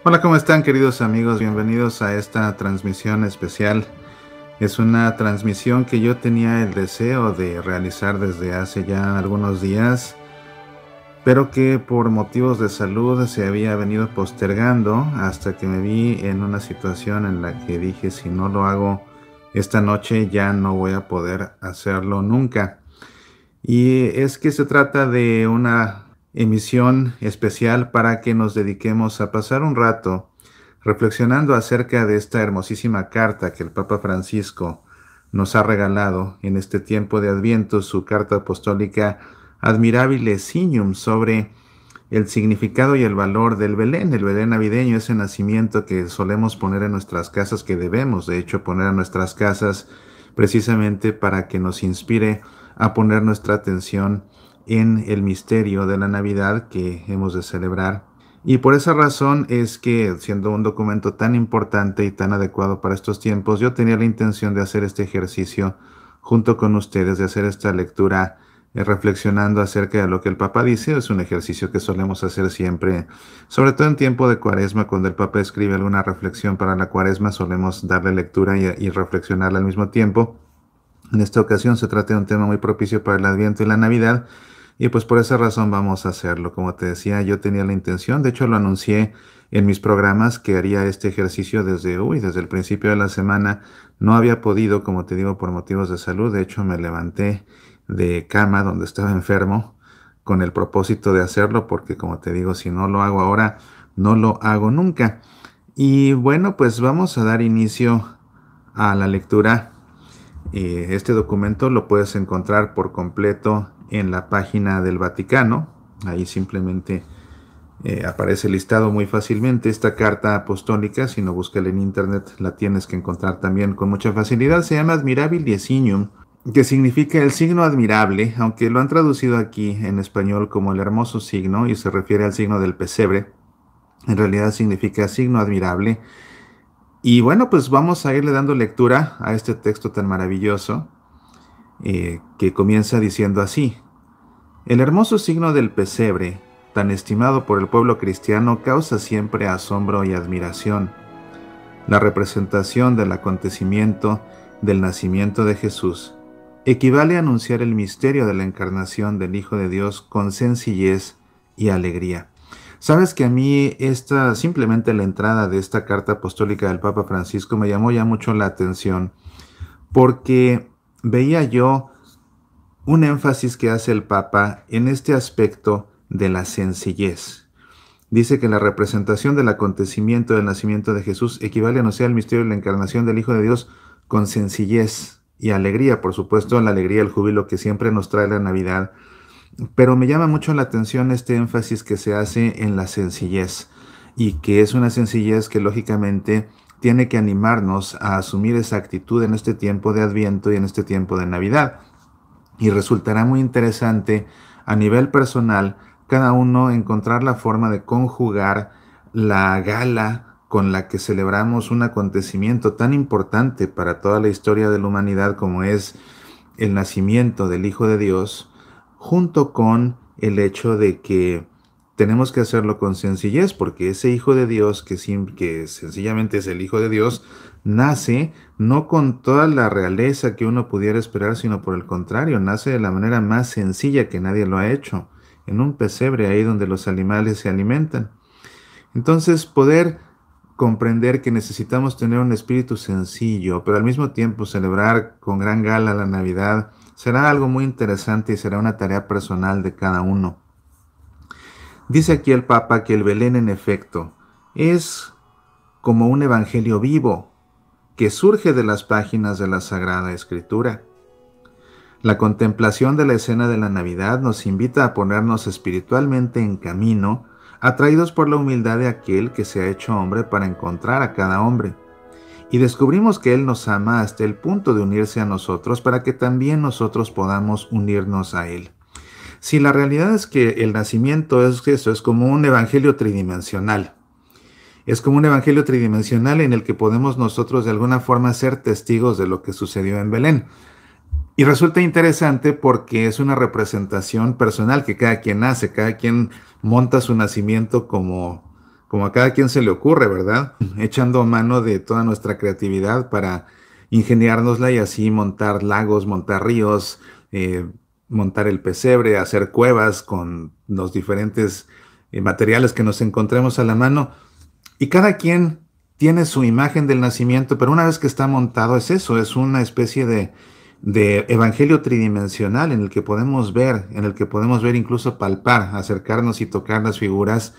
Hola, ¿cómo están, queridos amigos? Bienvenidos a esta transmisión especial. Es una transmisión que yo tenía el deseo de realizar desde hace ya algunos días, pero que por motivos de salud se había venido postergando hasta que me vi en una situación en la que dije, si no lo hago esta noche, ya no voy a poder hacerlo nunca. Y es que se trata de una emisión especial para que nos dediquemos a pasar un rato reflexionando acerca de esta hermosísima carta que el Papa Francisco nos ha regalado en este tiempo de Adviento, su carta apostólica Admirabile Signum, sobre el significado y el valor del Belén, el Belén navideño, ese nacimiento que solemos poner en nuestras casas, que debemos de hecho poner en nuestras casas precisamente para que nos inspire a poner nuestra atención en el misterio de la Navidad que hemos de celebrar. Y por esa razón es que, siendo un documento tan importante y tan adecuado para estos tiempos, yo tenía la intención de hacer este ejercicio junto con ustedes, de hacer esta lectura reflexionando acerca de lo que el Papa dice. Es un ejercicio que solemos hacer siempre, sobre todo en tiempo de Cuaresma, cuando el Papa escribe alguna reflexión para la Cuaresma, solemos darle lectura y reflexionarla al mismo tiempo. En esta ocasión se trata de un tema muy propicio para el Adviento y la Navidad, y pues por esa razón vamos a hacerlo. Como te decía, yo tenía la intención, de hecho lo anuncié en mis programas, que haría este ejercicio desde el principio de la semana. No había podido, como te digo, por motivos de salud. De hecho, me levanté de cama donde estaba enfermo con el propósito de hacerlo, porque como te digo, si no lo hago ahora, no lo hago nunca. Y bueno, pues vamos a dar inicio a la lectura. Este documento lo puedes encontrar por completo en la página del Vaticano. Ahí simplemente aparece listado muy fácilmente esta carta apostólica. Si no, búscala en internet, la tienes que encontrar también con mucha facilidad. Se llama Admirabile Signum, que significa el signo admirable, aunque lo han traducido aquí en español como el hermoso signo y se refiere al signo del pesebre. En realidad significa signo admirable. Y bueno, pues vamos a irle dando lectura a este texto tan maravilloso, que comienza diciendo así: el hermoso signo del pesebre, tan estimado por el pueblo cristiano, causa siempre asombro y admiración. La representación del acontecimiento del nacimiento de Jesús equivale a anunciar el misterio de la encarnación del Hijo de Dios con sencillez y alegría. Sabes que a mí simplemente la entrada de esta carta apostólica del Papa Francisco me llamó ya mucho la atención, porque veía yo un énfasis que hace el Papa en este aspecto de la sencillez. Dice que la representación del acontecimiento del nacimiento de Jesús equivale a anunciar el misterio de la encarnación del Hijo de Dios con sencillez y alegría. Por supuesto, la alegría, el júbilo que siempre nos trae la Navidad. Pero me llama mucho la atención este énfasis que se hace en la sencillez, y que es una sencillez que lógicamente tiene que animarnos a asumir esa actitud en este tiempo de Adviento y en este tiempo de Navidad. Y resultará muy interesante a nivel personal cada uno encontrar la forma de conjugar la gala con la que celebramos un acontecimiento tan importante para toda la historia de la humanidad como es el nacimiento del Hijo de Dios, junto con el hecho de que tenemos que hacerlo con sencillez, porque ese Hijo de Dios, que sencillamente es el Hijo de Dios, nace no con toda la realeza que uno pudiera esperar, sino por el contrario, nace de la manera más sencilla que nadie lo ha hecho, en un pesebre ahí donde los animales se alimentan. Entonces, poder comprender que necesitamos tener un espíritu sencillo, pero al mismo tiempo celebrar con gran gala la Navidad, será algo muy interesante y será una tarea personal de cada uno. Dice aquí el Papa que el Belén, en efecto, es como un evangelio vivo que surge de las páginas de la Sagrada Escritura. La contemplación de la escena de la Navidad nos invita a ponernos espiritualmente en camino, atraídos por la humildad de aquel que se ha hecho hombre para encontrar a cada hombre. Y descubrimos que Él nos ama hasta el punto de unirse a nosotros para que también nosotros podamos unirnos a Él. Si la realidad es que el nacimiento es eso, es como un evangelio tridimensional. Es como un evangelio tridimensional en el que podemos nosotros de alguna forma ser testigos de lo que sucedió en Belén. Y resulta interesante porque es una representación personal que cada quien hace, cada quien monta su nacimiento como a cada quien se le ocurre, ¿verdad? Echando mano de toda nuestra creatividad para ingeniárnosla y así montar lagos, montar ríos, montar el pesebre, hacer cuevas con los diferentes materiales que nos encontremos a la mano. Y cada quien tiene su imagen del nacimiento, pero una vez que está montado es eso, es una especie de evangelio tridimensional en el que podemos ver, en el que podemos ver, incluso palpar, acercarnos y tocar las figuras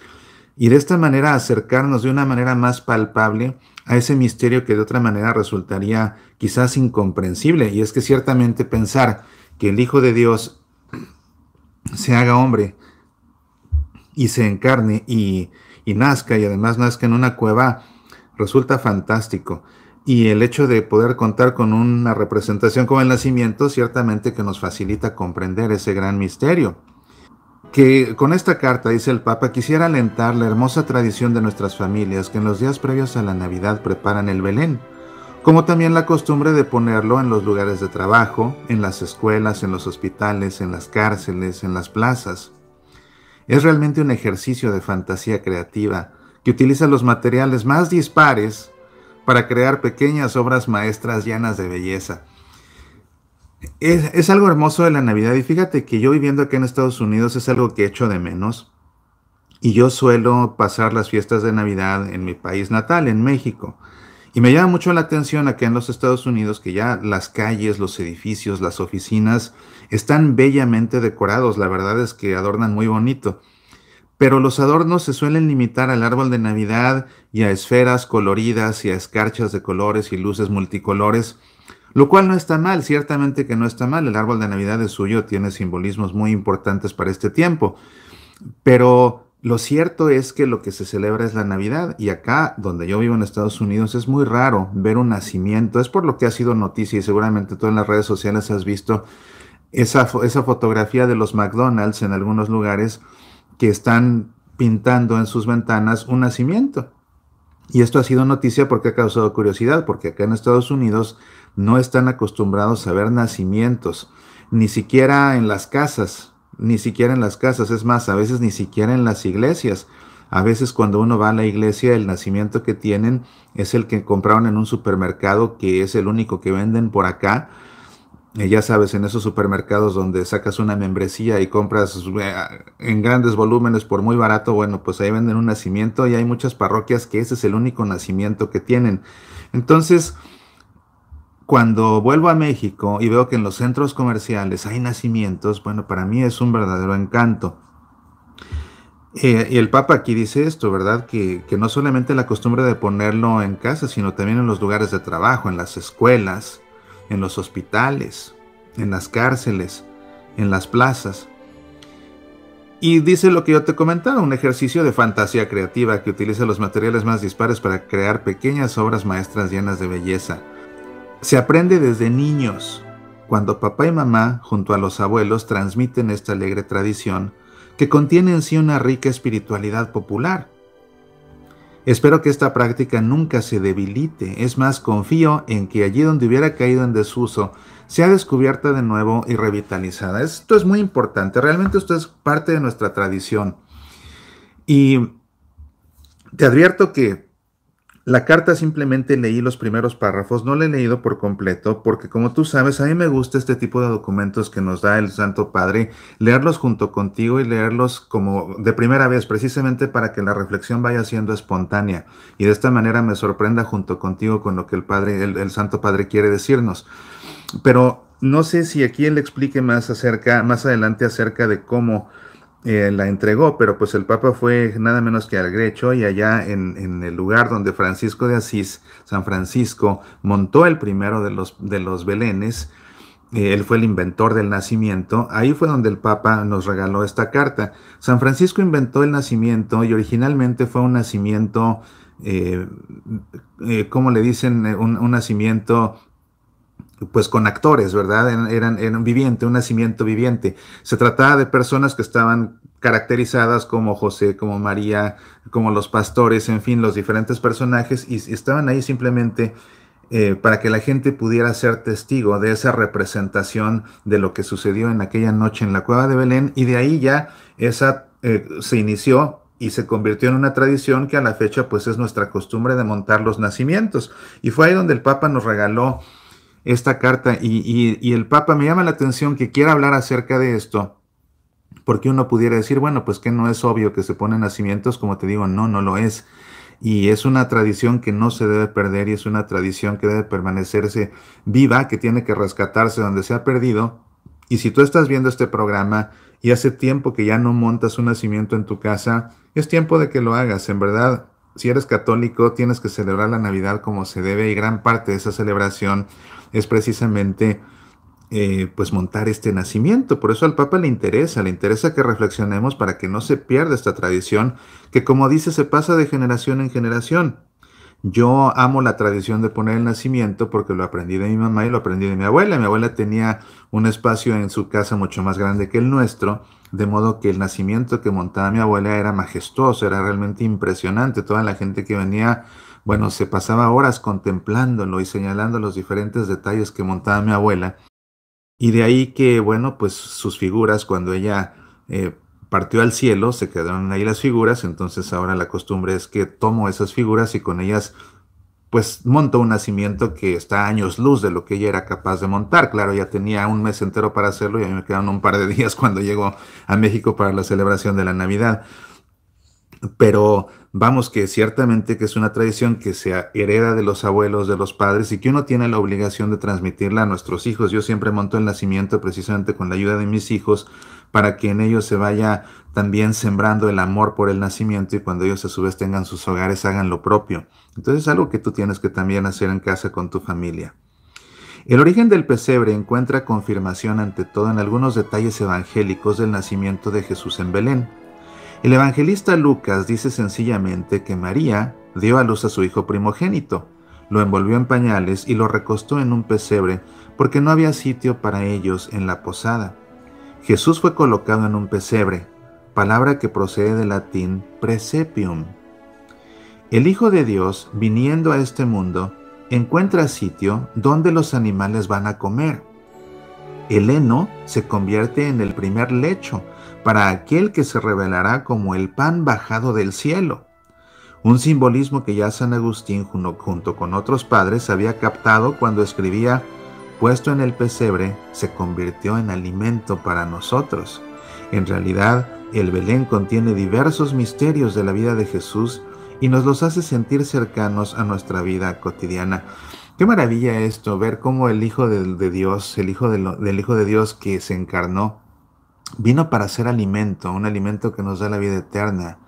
y de esta manera acercarnos de una manera más palpable a ese misterio que de otra manera resultaría quizás incomprensible. Y es que ciertamente pensar que el Hijo de Dios se haga hombre y se encarne y nazca, y además nazca en una cueva, resulta fantástico. Y el hecho de poder contar con una representación como el nacimiento, ciertamente que nos facilita comprender ese gran misterio. Que con esta carta, dice el Papa, quisiera alentar la hermosa tradición de nuestras familias que en los días previos a la Navidad preparan el Belén, como también la costumbre de ponerlo en los lugares de trabajo, en las escuelas, en los hospitales, en las cárceles, en las plazas. Es realmente un ejercicio de fantasía creativa que utiliza los materiales más dispares para crear pequeñas obras maestras llenas de belleza. Es algo hermoso de la Navidad, y fíjate que yo viviendo acá en Estados Unidos es algo que echo de menos, y yo suelo pasar las fiestas de Navidad en mi país natal, en México. Y me llama mucho la atención acá en los Estados Unidos que ya las calles, los edificios, las oficinas están bellamente decorados. La verdad es que adornan muy bonito. Pero los adornos se suelen limitar al árbol de Navidad y a esferas coloridas y a escarchas de colores y luces multicolores, lo cual no está mal, ciertamente que no está mal. El árbol de Navidad es suyo, tiene simbolismos muy importantes para este tiempo. Pero lo cierto es que lo que se celebra es la Navidad, y acá donde yo vivo en Estados Unidos es muy raro ver un nacimiento. Es por lo que ha sido noticia y seguramente tú en las redes sociales has visto esa fotografía de los McDonald's en algunos lugares que están pintando en sus ventanas un nacimiento. Y esto ha sido noticia porque ha causado curiosidad, porque acá en Estados Unidos no están acostumbrados a ver nacimientos, ni siquiera en las casas, ni siquiera en las casas, es más, a veces ni siquiera en las iglesias. A veces cuando uno va a la iglesia, el nacimiento que tienen es el que compraron en un supermercado, que es el único que venden por acá. Ya sabes, en esos supermercados donde sacas una membresía y compras en grandes volúmenes por muy barato, bueno, pues ahí venden un nacimiento, y hay muchas parroquias que ese es el único nacimiento que tienen. Entonces, cuando vuelvo a México y veo que en los centros comerciales hay nacimientos, bueno, para mí es un verdadero encanto. Y el Papa aquí dice esto, ¿verdad? Que no solamente la costumbre de ponerlo en casa, sino también en los lugares de trabajo, en las escuelas, en los hospitales, en las cárceles, en las plazas. Y dice lo que yo te comentaba, un ejercicio de fantasía creativa que utiliza los materiales más dispares para crear pequeñas obras maestras llenas de belleza. Se aprende desde niños, cuando papá y mamá, junto a los abuelos, transmiten esta alegre tradición que contiene en sí una rica espiritualidad popular. Espero que esta práctica nunca se debilite, es más, confío en que allí donde hubiera caído en desuso, sea descubierta de nuevo y revitalizada. Esto es muy importante, realmente esto es parte de nuestra tradición. Y te advierto que la carta simplemente leí los primeros párrafos, no la he leído por completo, porque como tú sabes, a mí me gusta este tipo de documentos que nos da el Santo Padre, leerlos junto contigo y leerlos como de primera vez, precisamente para que la reflexión vaya siendo espontánea y de esta manera me sorprenda junto contigo con lo que el Padre, el Santo Padre quiere decirnos. Pero no sé si aquí él explique más adelante acerca de cómo la entregó, pero pues el Papa fue nada menos que al Grecho, y allá en el lugar donde Francisco de Asís, San Francisco, montó el primero de los belenes, él fue el inventor del nacimiento, ahí fue donde el Papa nos regaló esta carta. San Francisco inventó el nacimiento y originalmente fue un nacimiento, ¿cómo le dicen? Un nacimiento pues con actores, ¿verdad? Eran un viviente, un nacimiento viviente. Se trataba de personas que estaban caracterizadas como José, como María, como los pastores, en fin, los diferentes personajes, y estaban ahí simplemente para que la gente pudiera ser testigo de esa representación de lo que sucedió en aquella noche en la cueva de Belén, y de ahí ya se inició y se convirtió en una tradición que a la fecha pues es nuestra costumbre de montar los nacimientos. Y fue ahí donde el Papa nos regaló esta carta y el Papa me llama la atención que quiera hablar acerca de esto, porque uno pudiera decir, bueno, pues que no es obvio que se ponen nacimientos, como te digo, no, no lo es. Y es una tradición que no se debe perder y es una tradición que debe permanecerse viva, que tiene que rescatarse donde se ha perdido. Y si tú estás viendo este programa y hace tiempo que ya no montas un nacimiento en tu casa, es tiempo de que lo hagas. En verdad, si eres católico, tienes que celebrar la Navidad como se debe y gran parte de esa celebración es precisamente pues montar este nacimiento. Por eso al Papa le interesa que reflexionemos para que no se pierda esta tradición que, como dice, se pasa de generación en generación. Yo amo la tradición de poner el nacimiento porque lo aprendí de mi mamá y lo aprendí de mi abuela. Mi abuela tenía un espacio en su casa mucho más grande que el nuestro, de modo que el nacimiento que montaba mi abuela era majestuoso, era realmente impresionante. Toda la gente que venía, bueno, se pasaba horas contemplándolo y señalando los diferentes detalles que montaba mi abuela. Y de ahí que, bueno, pues sus figuras, cuando ella partió al cielo, se quedaron ahí las figuras, entonces ahora la costumbre es que tomo esas figuras y con ellas, pues monto un nacimiento que está a años luz de lo que ella era capaz de montar. Claro, ya tenía un mes entero para hacerlo y a mí me quedaron un par de días cuando llegó a México para la celebración de la Navidad. Pero vamos que ciertamente que es una tradición que se hereda de los abuelos, de los padres y que uno tiene la obligación de transmitirla a nuestros hijos. Yo siempre monto el nacimiento precisamente con la ayuda de mis hijos para que en ellos se vaya también sembrando el amor por el nacimiento y cuando ellos a su vez tengan sus hogares hagan lo propio. Entonces es algo que tú tienes que también hacer en casa con tu familia. El origen del pesebre encuentra confirmación ante todo en algunos detalles evangélicos del nacimiento de Jesús en Belén. El evangelista Lucas dice sencillamente que María dio a luz a su hijo primogénito, lo envolvió en pañales y lo recostó en un pesebre porque no había sitio para ellos en la posada. Jesús fue colocado en un pesebre, palabra que procede del latín presepium. El Hijo de Dios, viniendo a este mundo, encuentra sitio donde los animales van a comer. El heno se convierte en el primer lecho para aquel que se revelará como el pan bajado del cielo. Un simbolismo que ya San Agustín, junto con otros padres, había captado cuando escribía: puesto en el pesebre, se convirtió en alimento para nosotros. En realidad, el Belén contiene diversos misterios de la vida de Jesús y nos los hace sentir cercanos a nuestra vida cotidiana. Qué maravilla esto, ver cómo el Hijo de Dios, el Hijo del Hijo de Dios que se encarnó, vino para ser alimento, un alimento que nos da la vida eterna.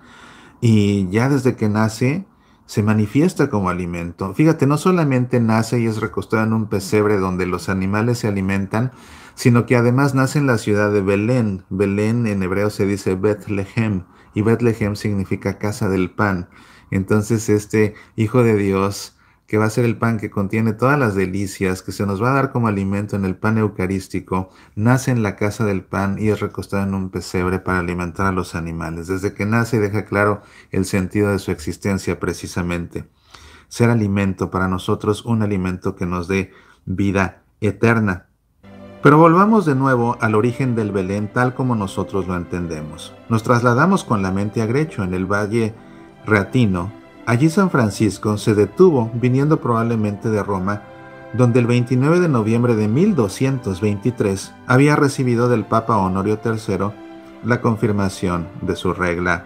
Y ya desde que nace, se manifiesta como alimento. Fíjate, no solamente nace y es recostado en un pesebre donde los animales se alimentan, sino que además nace en la ciudad de Belén. Belén en hebreo se dice Bethlehem, y Bethlehem significa casa del pan. Entonces este Hijo de Dios, que va a ser el pan que contiene todas las delicias, que se nos va a dar como alimento en el pan eucarístico, nace en la casa del pan y es recostado en un pesebre para alimentar a los animales. Desde que nace deja claro el sentido de su existencia precisamente. Ser alimento para nosotros, un alimento que nos dé vida eterna. Pero volvamos de nuevo al origen del Belén tal como nosotros lo entendemos. Nos trasladamos con la mente a Grecho, en el Valle Reatino. Allí San Francisco se detuvo, viniendo probablemente de Roma, donde el 29 de noviembre de 1223 había recibido del Papa Honorio III la confirmación de su regla.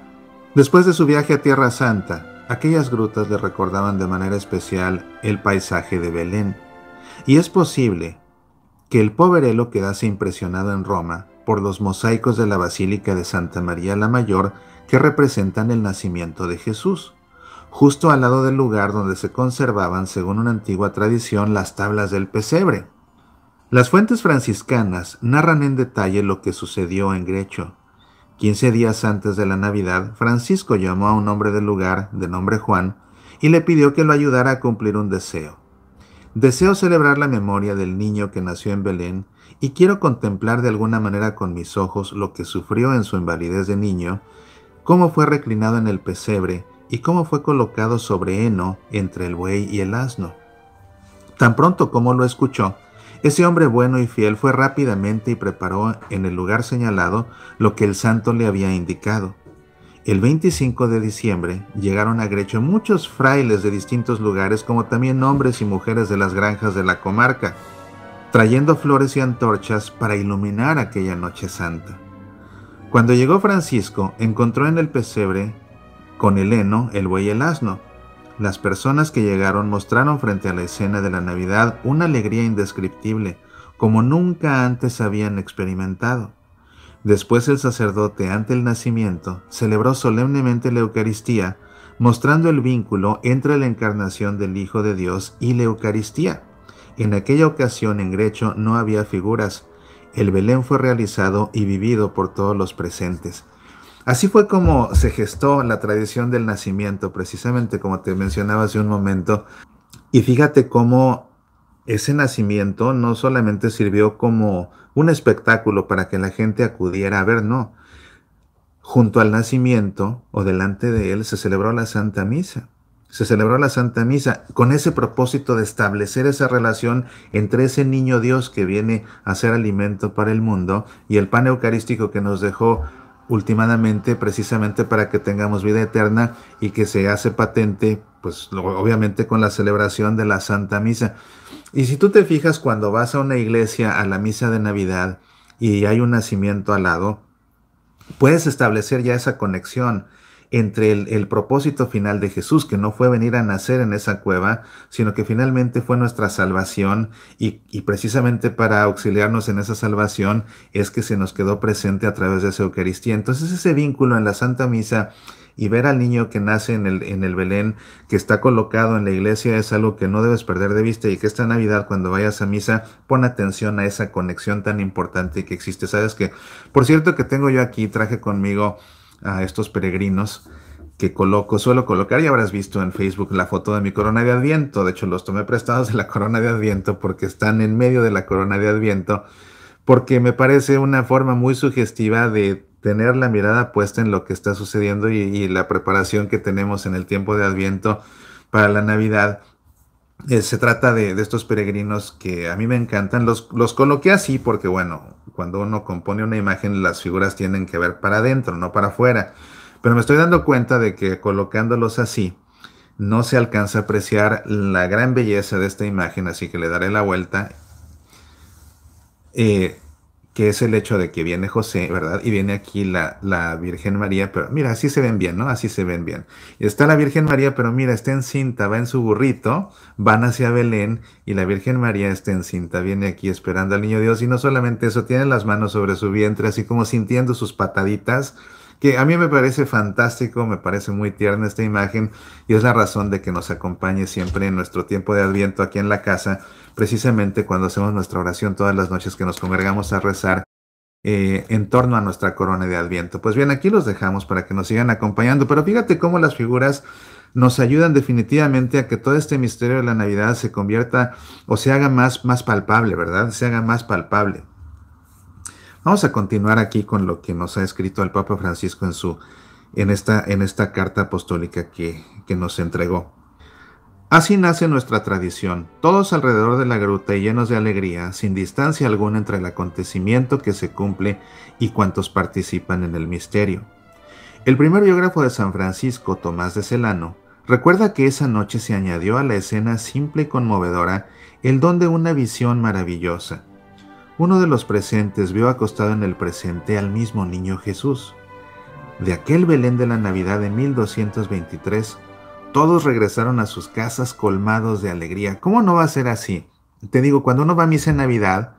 Después de su viaje a Tierra Santa, aquellas grutas le recordaban de manera especial el paisaje de Belén. Y es posible que el poverello quedase impresionado en Roma por los mosaicos de la Basílica de Santa María la Mayor que representan el nacimiento de Jesús, justo al lado del lugar donde se conservaban, según una antigua tradición, las tablas del pesebre. Las fuentes franciscanas narran en detalle lo que sucedió en Grecho. 15 días antes de la Navidad, Francisco llamó a un hombre del lugar, de nombre Juan, y le pidió que lo ayudara a cumplir un deseo. Deseo celebrar la memoria del niño que nació en Belén y quiero contemplar de alguna manera con mis ojos lo que sufrió en su invalidez de niño, cómo fue reclinado en el pesebre y cómo fue colocado sobre heno entre el buey y el asno. Tan pronto como lo escuchó, ese hombre bueno y fiel fue rápidamente y preparó en el lugar señalado lo que el santo le había indicado. El 25 de diciembre llegaron a Grecho muchos frailes de distintos lugares, como también hombres y mujeres de las granjas de la comarca, trayendo flores y antorchas para iluminar aquella noche santa. Cuando llegó Francisco, encontró en el pesebre con el heno, el buey y el asno. Las personas que llegaron mostraron frente a la escena de la Navidad una alegría indescriptible, como nunca antes habían experimentado. Después el sacerdote, ante el nacimiento, celebró solemnemente la Eucaristía, mostrando el vínculo entre la encarnación del Hijo de Dios y la Eucaristía. En aquella ocasión en Grecho no había figuras. El Belén fue realizado y vivido por todos los presentes. Así fue como se gestó la tradición del nacimiento, precisamente como te mencionaba hace un momento. Y fíjate cómo ese nacimiento no solamente sirvió como un espectáculo para que la gente acudiera a ver, no. Junto al nacimiento o delante de él se celebró la Santa Misa. Se celebró la Santa Misa con ese propósito de establecer esa relación entre ese niño Dios que viene a ser alimento para el mundo y el pan eucarístico que nos dejó últimamente precisamente para que tengamos vida eterna y que se hace patente, pues obviamente con la celebración de la Santa Misa. Y si tú te fijas cuando vas a una iglesia a la misa de Navidad y hay un nacimiento al lado, puedes establecer ya esa conexión entre el propósito final de Jesús, que no fue venir a nacer en esa cueva, sino que finalmente fue nuestra salvación y precisamente para auxiliarnos en esa salvación es que se nos quedó presente a través de esa Eucaristía. Entonces ese vínculo en la Santa Misa y ver al niño que nace en el Belén, que está colocado en la iglesia, es algo que no debes perder de vista y que esta Navidad cuando vayas a misa, pon atención a esa conexión tan importante que existe. Sabes que, por cierto que tengo yo aquí, traje conmigo a estos peregrinos que suelo colocar, y habrás visto en Facebook la foto de mi corona de Adviento. De hecho los tomé prestados de la corona de Adviento porque están en medio de la corona de Adviento, porque me parece una forma muy sugestiva de tener la mirada puesta en lo que está sucediendo y la preparación que tenemos en el tiempo de Adviento para la Navidad. Se trata de estos peregrinos que a mí me encantan. Los coloqué así porque, bueno, cuando uno compone una imagen, las figuras tienen que ver para adentro, no para afuera. Pero me estoy dando cuenta de que colocándolos así, no se alcanza a apreciar la gran belleza de esta imagen, así que le daré la vuelta. Que es el hecho de que viene José, ¿verdad? Y viene aquí la Virgen María, pero mira, así se ven bien, ¿no? Así se ven bien. Está la Virgen María, pero mira, está encinta, va en su burrito, van hacia Belén y la Virgen María está encinta, viene aquí esperando al Niño Dios y no solamente eso, tiene las manos sobre su vientre, así como sintiendo sus pataditas, que a mí me parece fantástico, me parece muy tierna esta imagen y es la razón de que nos acompañe siempre en nuestro tiempo de Adviento aquí en la casa, precisamente cuando hacemos nuestra oración todas las noches que nos congregamos a rezar en torno a nuestra corona de Adviento. Pues bien, aquí los dejamos para que nos sigan acompañando, pero fíjate cómo las figuras nos ayudan definitivamente a que todo este misterio de la Navidad se convierta o se haga más palpable, ¿verdad? Se haga más palpable. Vamos a continuar aquí con lo que nos ha escrito el Papa Francisco en esta carta apostólica que nos entregó. Así nace nuestra tradición, todos alrededor de la gruta y llenos de alegría, sin distancia alguna entre el acontecimiento que se cumple y cuantos participan en el misterio. El primer biógrafo de San Francisco, Tomás de Celano, recuerda que esa noche se añadió a la escena simple y conmovedora el don de una visión maravillosa. Uno de los presentes vio acostado en el presente al mismo niño Jesús. De aquel Belén de la Navidad de 1223, todos regresaron a sus casas colmados de alegría. ¿Cómo no va a ser así? Te digo, cuando uno va a misa en Navidad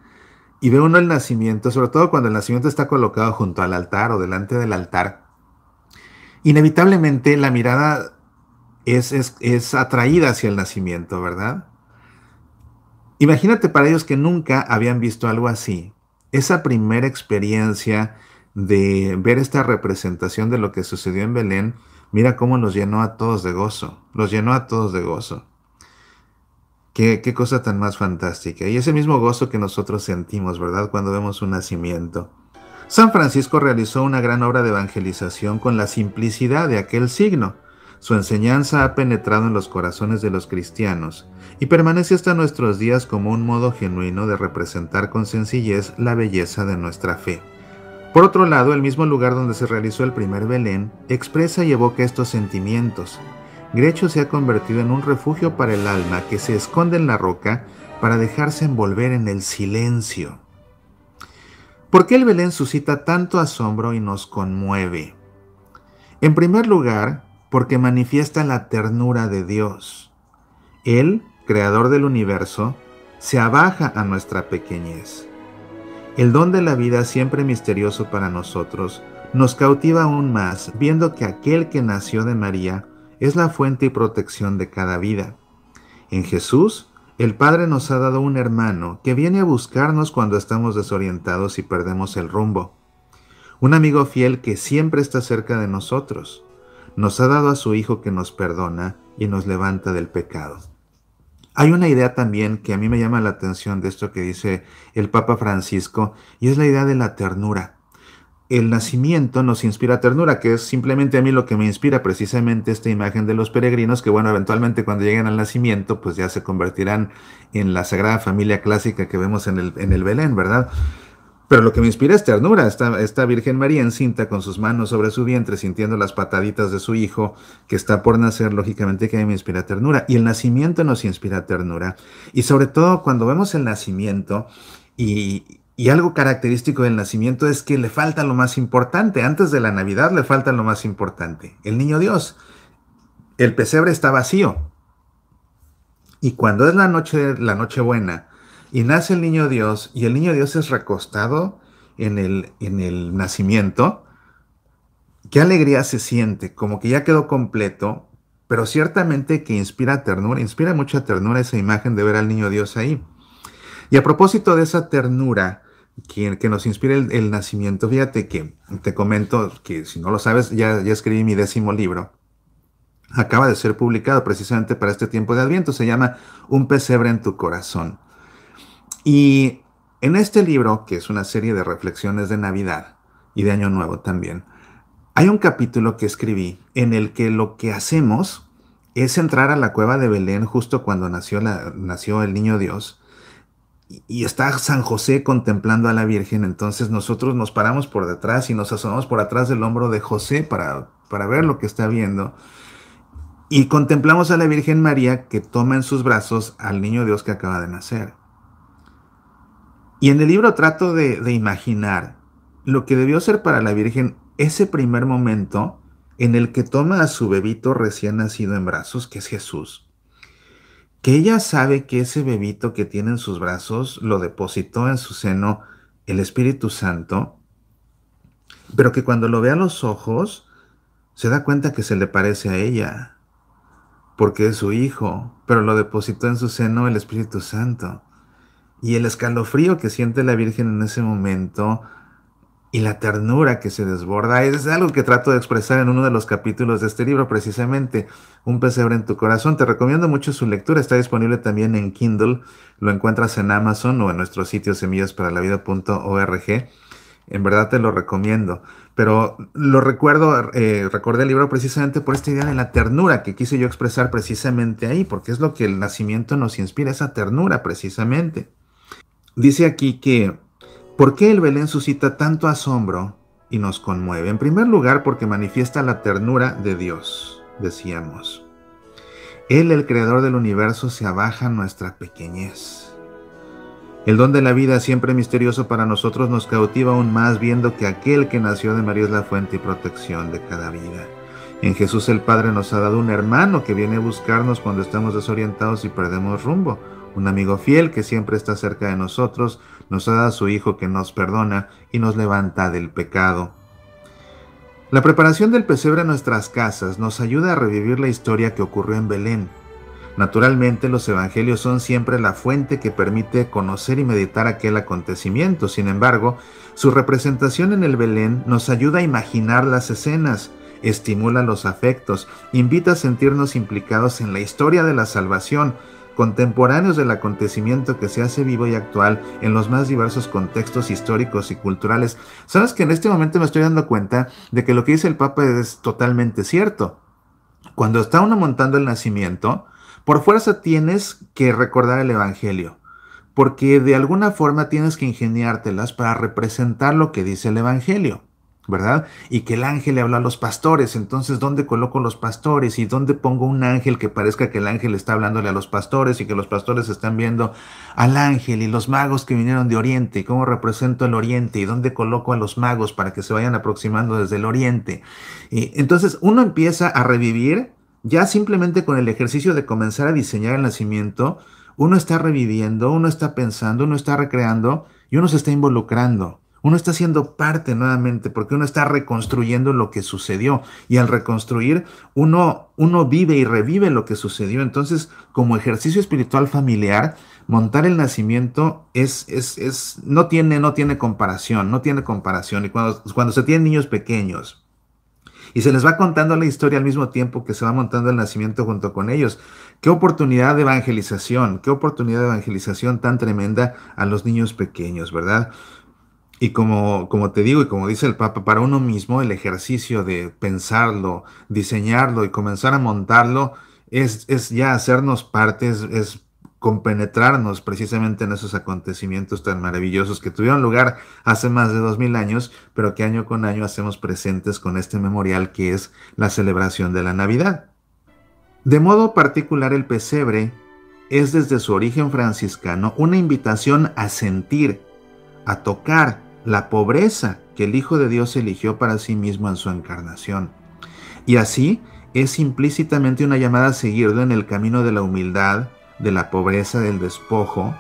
y ve uno el nacimiento, sobre todo cuando el nacimiento está colocado junto al altar o delante del altar, inevitablemente la mirada es atraída hacia el nacimiento, ¿verdad? Imagínate para ellos que nunca habían visto algo así. Esa primera experiencia de ver esta representación de lo que sucedió en Belén, mira cómo los llenó a todos de gozo. Los llenó a todos de gozo. Qué cosa tan más fantástica. Y ese mismo gozo que nosotros sentimos, ¿verdad? Cuando vemos un nacimiento. San Francisco realizó una gran obra de evangelización con la simplicidad de aquel signo. Su enseñanza ha penetrado en los corazones de los cristianos y permanece hasta nuestros días como un modo genuino de representar con sencillez la belleza de nuestra fe. Por otro lado, el mismo lugar donde se realizó el primer Belén expresa y evoca estos sentimientos. Grecho se ha convertido en un refugio para el alma que se esconde en la roca para dejarse envolver en el silencio. ¿Por qué el Belén suscita tanto asombro y nos conmueve? En primer lugar, porque manifiesta la ternura de Dios. Él, creador del universo, se abaja a nuestra pequeñez. El don de la vida, siempre misterioso para nosotros, nos cautiva aún más viendo que aquel que nació de María es la fuente y protección de cada vida. En Jesús, el Padre nos ha dado un hermano que viene a buscarnos cuando estamos desorientados y perdemos el rumbo. Un amigo fiel que siempre está cerca de nosotros. Nos ha dado a su Hijo que nos perdona y nos levanta del pecado. Hay una idea también que a mí me llama la atención de esto que dice el Papa Francisco, y es la idea de la ternura. El nacimiento nos inspira ternura, que es simplemente a mí lo que me inspira precisamente esta imagen de los peregrinos, que bueno, eventualmente cuando lleguen al nacimiento, pues ya se convertirán en la Sagrada Familia clásica que vemos en el Belén, ¿verdad? Pero lo que me inspira es ternura, esta Virgen María encinta con sus manos sobre su vientre, sintiendo las pataditas de su hijo que está por nacer, lógicamente que a mí me inspira ternura. Y el nacimiento nos inspira ternura. Y sobre todo cuando vemos el nacimiento, y algo característico del nacimiento es que le falta lo más importante. Antes de la Navidad le falta lo más importante, el niño Dios. El pesebre está vacío. Y cuando es la Nochebuena, y nace el niño Dios, y el niño Dios es recostado en el nacimiento, qué alegría se siente, como que ya quedó completo, pero ciertamente que inspira ternura, inspira mucha ternura esa imagen de ver al niño Dios ahí. Y a propósito de esa ternura que nos inspira el nacimiento, fíjate que te comento que si no lo sabes, ya escribí mi 10º libro. Acaba de ser publicado precisamente para este tiempo de Adviento, se llama Un pesebre en tu corazón. Y en este libro, que es una serie de reflexiones de Navidad y de Año Nuevo también, hay un capítulo que escribí en el que lo que hacemos es entrar a la cueva de Belén justo cuando nació el niño Dios, y está San José contemplando a la Virgen. Entonces nosotros nos paramos por detrás y nos asomamos por atrás del hombro de José para ver lo que está viendo. Y contemplamos a la Virgen María que toma en sus brazos al niño Dios que acaba de nacer. Y en el libro trato de imaginar lo que debió ser para la Virgen ese primer momento en el que toma a su bebito recién nacido en brazos, que es Jesús. Que ella sabe que ese bebito que tiene en sus brazos lo depositó en su seno el Espíritu Santo, pero que cuando lo ve a los ojos se da cuenta que se le parece a ella, porque es su hijo, pero lo depositó en su seno el Espíritu Santo. Y el escalofrío que siente la Virgen en ese momento y la ternura que se desborda es algo que trato de expresar en uno de los capítulos de este libro, precisamente, Un pesebre en tu corazón. Te recomiendo mucho su lectura, está disponible también en Kindle, lo encuentras en Amazon o en nuestro sitio semillasparalavida.org. En verdad te lo recomiendo. Pero recordé el libro precisamente por esta idea de la ternura que quise yo expresar precisamente ahí, porque es lo que el nacimiento nos inspira, esa ternura precisamente. Dice aquí que, ¿por qué el Belén suscita tanto asombro y nos conmueve? En primer lugar, porque manifiesta la ternura de Dios, decíamos. Él, el creador del universo, se abaja a nuestra pequeñez. El don de la vida, siempre misterioso para nosotros, nos cautiva aún más viendo que aquel que nació de María es la fuente y protección de cada vida. En Jesús el Padre nos ha dado un hermano que viene a buscarnos cuando estamos desorientados y perdemos rumbo. Un amigo fiel que siempre está cerca de nosotros, nos ha dado a su Hijo que nos perdona y nos levanta del pecado. La preparación del pesebre en nuestras casas nos ayuda a revivir la historia que ocurrió en Belén. Naturalmente, los evangelios son siempre la fuente que permite conocer y meditar aquel acontecimiento. Sin embargo, su representación en el Belén nos ayuda a imaginar las escenas, estimula los afectos, invita a sentirnos implicados en la historia de la salvación, contemporáneos del acontecimiento que se hace vivo y actual en los más diversos contextos históricos y culturales. ¿Sabes que en este momento me estoy dando cuenta de que lo que dice el Papa es totalmente cierto? Cuando está uno montando el nacimiento, por fuerza tienes que recordar el Evangelio, porque de alguna forma tienes que ingeniártelas para representar lo que dice el Evangelio, ¿verdad? Y que el ángel le habla a los pastores, entonces ¿dónde coloco los pastores? ¿Y dónde pongo un ángel que parezca que el ángel está hablándole a los pastores y que los pastores están viendo al ángel? Y los magos que vinieron de Oriente, ¿y cómo represento el Oriente? ¿Y dónde coloco a los magos para que se vayan aproximando desde el Oriente? Y entonces uno empieza a revivir, ya simplemente con el ejercicio de comenzar a diseñar el nacimiento, uno está reviviendo, uno está pensando, uno está recreando y uno se está involucrando. Uno está siendo parte nuevamente porque uno está reconstruyendo lo que sucedió y al reconstruir uno vive y revive lo que sucedió. Entonces, como ejercicio espiritual familiar, montar el nacimiento no tiene comparación, no tiene comparación. Y cuando se tienen niños pequeños y se les va contando la historia al mismo tiempo que se va montando el nacimiento junto con ellos, qué oportunidad de evangelización tan tremenda a los niños pequeños, ¿verdad? Y como te digo y como dice el Papa, para uno mismo el ejercicio de pensarlo, diseñarlo y comenzar a montarlo es ya hacernos partes, es compenetrarnos precisamente en esos acontecimientos tan maravillosos que tuvieron lugar hace más de 2000 años, pero que año con año hacemos presentes con este memorial que es la celebración de la Navidad. De modo particular, el pesebre es desde su origen franciscano una invitación a sentir, a tocar la pobreza que el Hijo de Dios eligió para sí mismo en su encarnación. Y así es implícitamente una llamada a seguirlo en el camino de la humildad, de la pobreza, del despojo,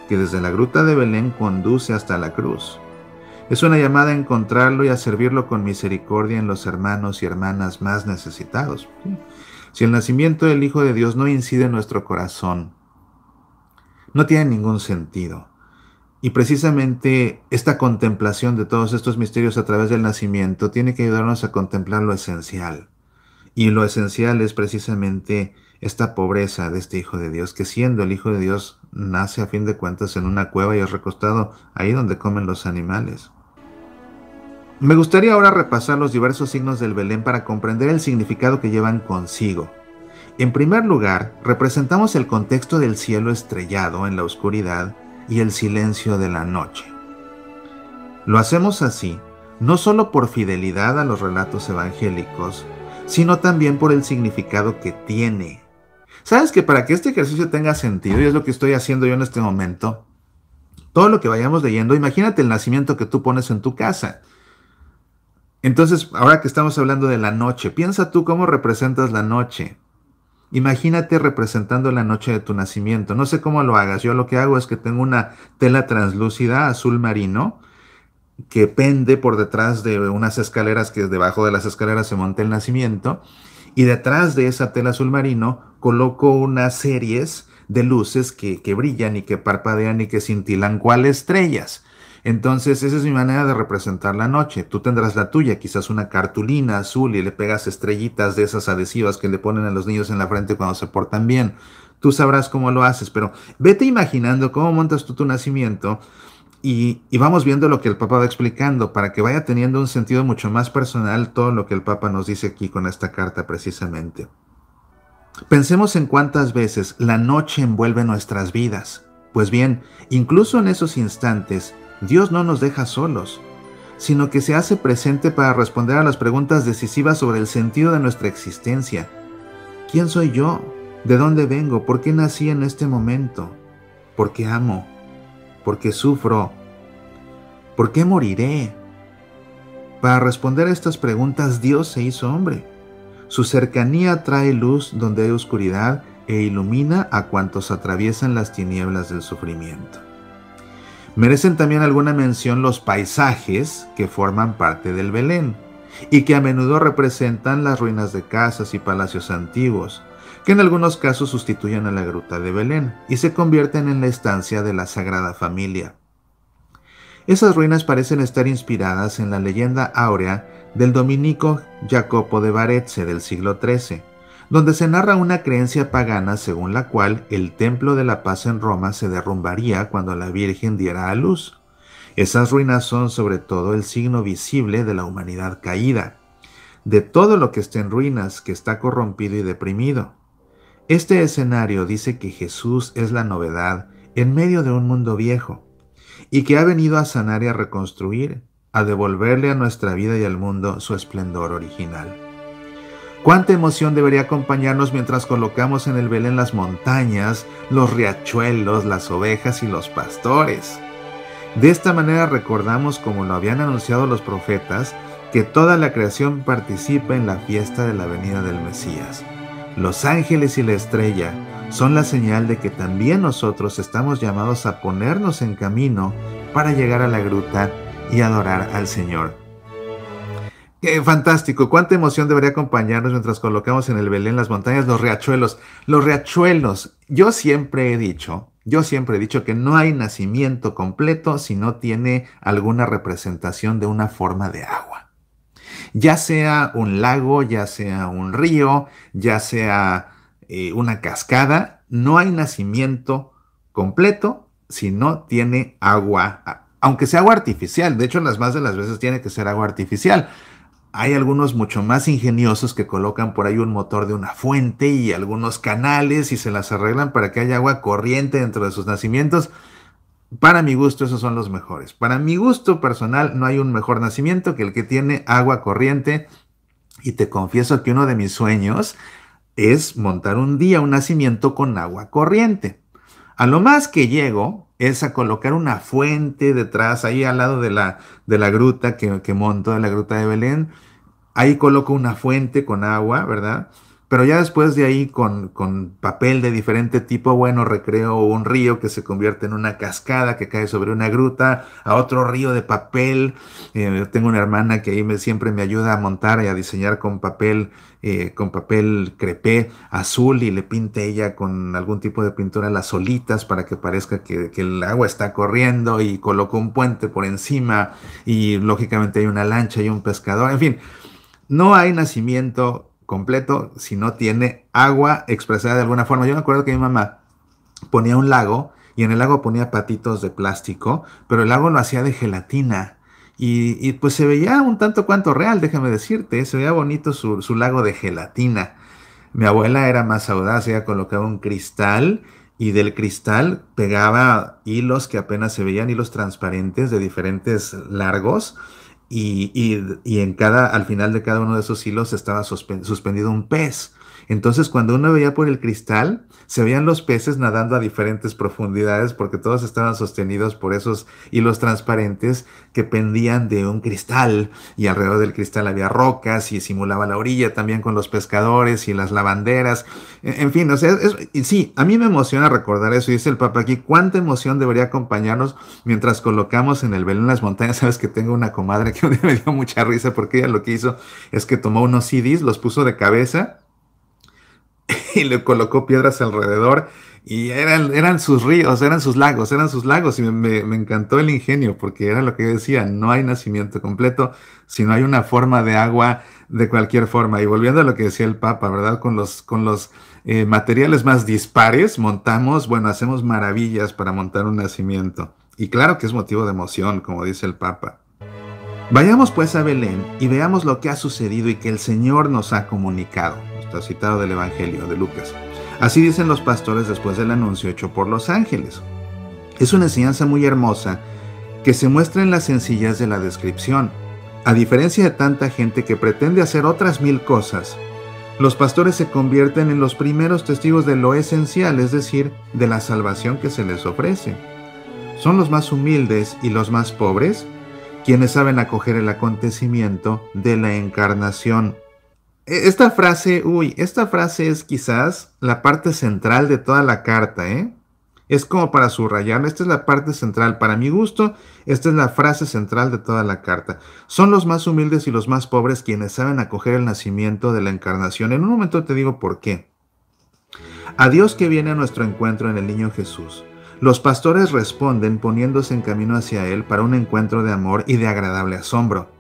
que desde la gruta de Belén conduce hasta la cruz. Es una llamada a encontrarlo y a servirlo con misericordia en los hermanos y hermanas más necesitados. Si el nacimiento del Hijo de Dios no incide en nuestro corazón, no tiene ningún sentido. Y precisamente esta contemplación de todos estos misterios a través del nacimiento tiene que ayudarnos a contemplar lo esencial. Y lo esencial es precisamente esta pobreza de este Hijo de Dios, que siendo el Hijo de Dios nace a fin de cuentas en una cueva y es recostado ahí donde comen los animales. Me gustaría ahora repasar los diversos signos del Belén para comprender el significado que llevan consigo. En primer lugar, representamos el contexto del cielo estrellado en la oscuridad y el silencio de la noche. Lo hacemos así, no solo por fidelidad a los relatos evangélicos, sino también por el significado que tiene. ¿Sabes que para que este ejercicio tenga sentido, y es lo que estoy haciendo yo en este momento, todo lo que vayamos leyendo, imagínate el nacimiento que tú pones en tu casa. Entonces, ahora que estamos hablando de la noche, piensa tú cómo representas la noche. Imagínate representando la noche de tu nacimiento. No sé cómo lo hagas. Yo lo que hago es que tengo una tela translúcida azul marino que pende por detrás de unas escaleras, que debajo de las escaleras se monta el nacimiento. Y detrás de esa tela azul marino coloco unas series de luces que brillan y que parpadean y que cintilan cual estrellas. Entonces, esa es mi manera de representar la noche. Tú tendrás la tuya, quizás una cartulina azul y le pegas estrellitas de esas adhesivas que le ponen a los niños en la frente cuando se portan bien. Tú sabrás cómo lo haces, pero vete imaginando cómo montas tú tu nacimiento y vamos viendo lo que el Papa va explicando para que vaya teniendo un sentido mucho más personal todo lo que el Papa nos dice aquí con esta carta precisamente. Pensemos en cuántas veces la noche envuelve nuestras vidas. Pues bien, incluso en esos instantes, Dios no nos deja solos, sino que se hace presente para responder a las preguntas decisivas sobre el sentido de nuestra existencia. ¿Quién soy yo? ¿De dónde vengo? ¿Por qué nací en este momento? ¿Por qué amo? ¿Por qué sufro? ¿Por qué moriré? Para responder a estas preguntas, Dios se hizo hombre. Su cercanía trae luz donde hay oscuridad e ilumina a cuantos atraviesan las tinieblas del sufrimiento. Merecen también alguna mención los paisajes que forman parte del Belén y que a menudo representan las ruinas de casas y palacios antiguos, que en algunos casos sustituyen a la gruta de Belén y se convierten en la estancia de la Sagrada Familia. Esas ruinas parecen estar inspiradas en la leyenda áurea del dominico Jacopo de Varese del siglo XIII, donde se narra una creencia pagana según la cual el Templo de la Paz en Roma se derrumbaría cuando la Virgen diera a luz. Esas ruinas son sobre todo el signo visible de la humanidad caída, de todo lo que está en ruinas, que está corrompido y deprimido. Este escenario dice que Jesús es la novedad en medio de un mundo viejo, y que ha venido a sanar y a reconstruir, a devolverle a nuestra vida y al mundo su esplendor original. Cuánta emoción debería acompañarnos mientras colocamos en el Belén las montañas, los riachuelos, las ovejas y los pastores. De esta manera recordamos, como lo habían anunciado los profetas, que toda la creación participa en la fiesta de la venida del Mesías. Los ángeles y la estrella son la señal de que también nosotros estamos llamados a ponernos en camino para llegar a la gruta y adorar al Señor. ¡Qué fantástico! Cuánta emoción debería acompañarnos mientras colocamos en el Belén las montañas, los riachuelos. Los riachuelos. Yo siempre he dicho que no hay nacimiento completo si no tiene alguna representación de una forma de agua. Ya sea un lago, ya sea un río, ya sea una cascada, no hay nacimiento completo si no tiene agua, aunque sea agua artificial. De hecho, las más de las veces tiene que ser agua artificial. Hay algunos mucho más ingeniosos que colocan por ahí un motor de una fuente y algunos canales y se las arreglan para que haya agua corriente dentro de sus nacimientos. Para mi gusto, esos son los mejores. Para mi gusto personal, no hay un mejor nacimiento que el que tiene agua corriente. Y te confieso que uno de mis sueños es montar un día un nacimiento con agua corriente. A lo más que llego es a colocar una fuente detrás, ahí al lado de la gruta que monto, de la gruta de Belén. Ahí coloco una fuente con agua, ¿verdad? Pero ya después de ahí con papel de diferente tipo, bueno, recreo un río que se convierte en una cascada que cae sobre una gruta, a otro río de papel. Tengo una hermana que ahí siempre me ayuda a montar y a diseñar con papel crepé azul y le pinta ella con algún tipo de pintura las olitas para que parezca que el agua está corriendo y coloco un puente por encima y lógicamente hay una lancha y un pescador, en fin. No hay nacimiento completo si no tiene agua expresada de alguna forma. Yo me acuerdo que mi mamá ponía un lago y en el lago ponía patitos de plástico, pero el lago lo hacía de gelatina. Y pues se veía un tanto cuanto real, déjame decirte, se veía bonito su lago de gelatina. Mi abuela era más audaz, ella colocaba un cristal y del cristal pegaba hilos que apenas se veían, hilos transparentes de diferentes largos. Al final de cada uno de esos hilos estaba suspendido un pez. Entonces, cuando uno veía por el cristal, se veían los peces nadando a diferentes profundidades porque todos estaban sostenidos por esos hilos transparentes que pendían de un cristal y alrededor del cristal había rocas y simulaba la orilla también con los pescadores y las lavanderas. En fin, o sea, y sí, a mí me emociona recordar eso. Dice el Papa aquí, ¿cuánta emoción debería acompañarnos mientras colocamos en el Belén las montañas? Sabes que tengo una comadre que un día me dio mucha risa porque ella lo que hizo es que tomó unos CDs, los puso de cabeza y le colocó piedras alrededor y eran sus ríos, eran sus lagos y me encantó el ingenio porque era lo que yo decía, no hay nacimiento completo si no hay una forma de agua de cualquier forma. Y volviendo a lo que decía el Papa, ¿verdad? Con los materiales más dispares montamos, bueno, hacemos maravillas para montar un nacimiento. Y claro que es motivo de emoción, como dice el Papa. Vayamos pues a Belén y veamos lo que ha sucedido y que el Señor nos ha comunicado. Está citado del Evangelio de Lucas. Así dicen los pastores después del anuncio hecho por los ángeles. Es una enseñanza muy hermosa que se muestra en la sencillez de la descripción. A diferencia de tanta gente que pretende hacer otras mil cosas, los pastores se convierten en los primeros testigos de lo esencial, es decir, de la salvación que se les ofrece. Son los más humildes y los más pobres quienes saben acoger el acontecimiento de la encarnación. Esta frase es quizás la parte central de toda la carta, ¿eh? Es como para subrayar, esta es la parte central. Para mi gusto, esta es la frase central de toda la carta. Son los más humildes y los más pobres quienes saben acoger el nacimiento de la encarnación. En un momento te digo por qué. A Dios que viene a nuestro encuentro en el niño Jesús, los pastores responden poniéndose en camino hacia Él para un encuentro de amor y de agradable asombro.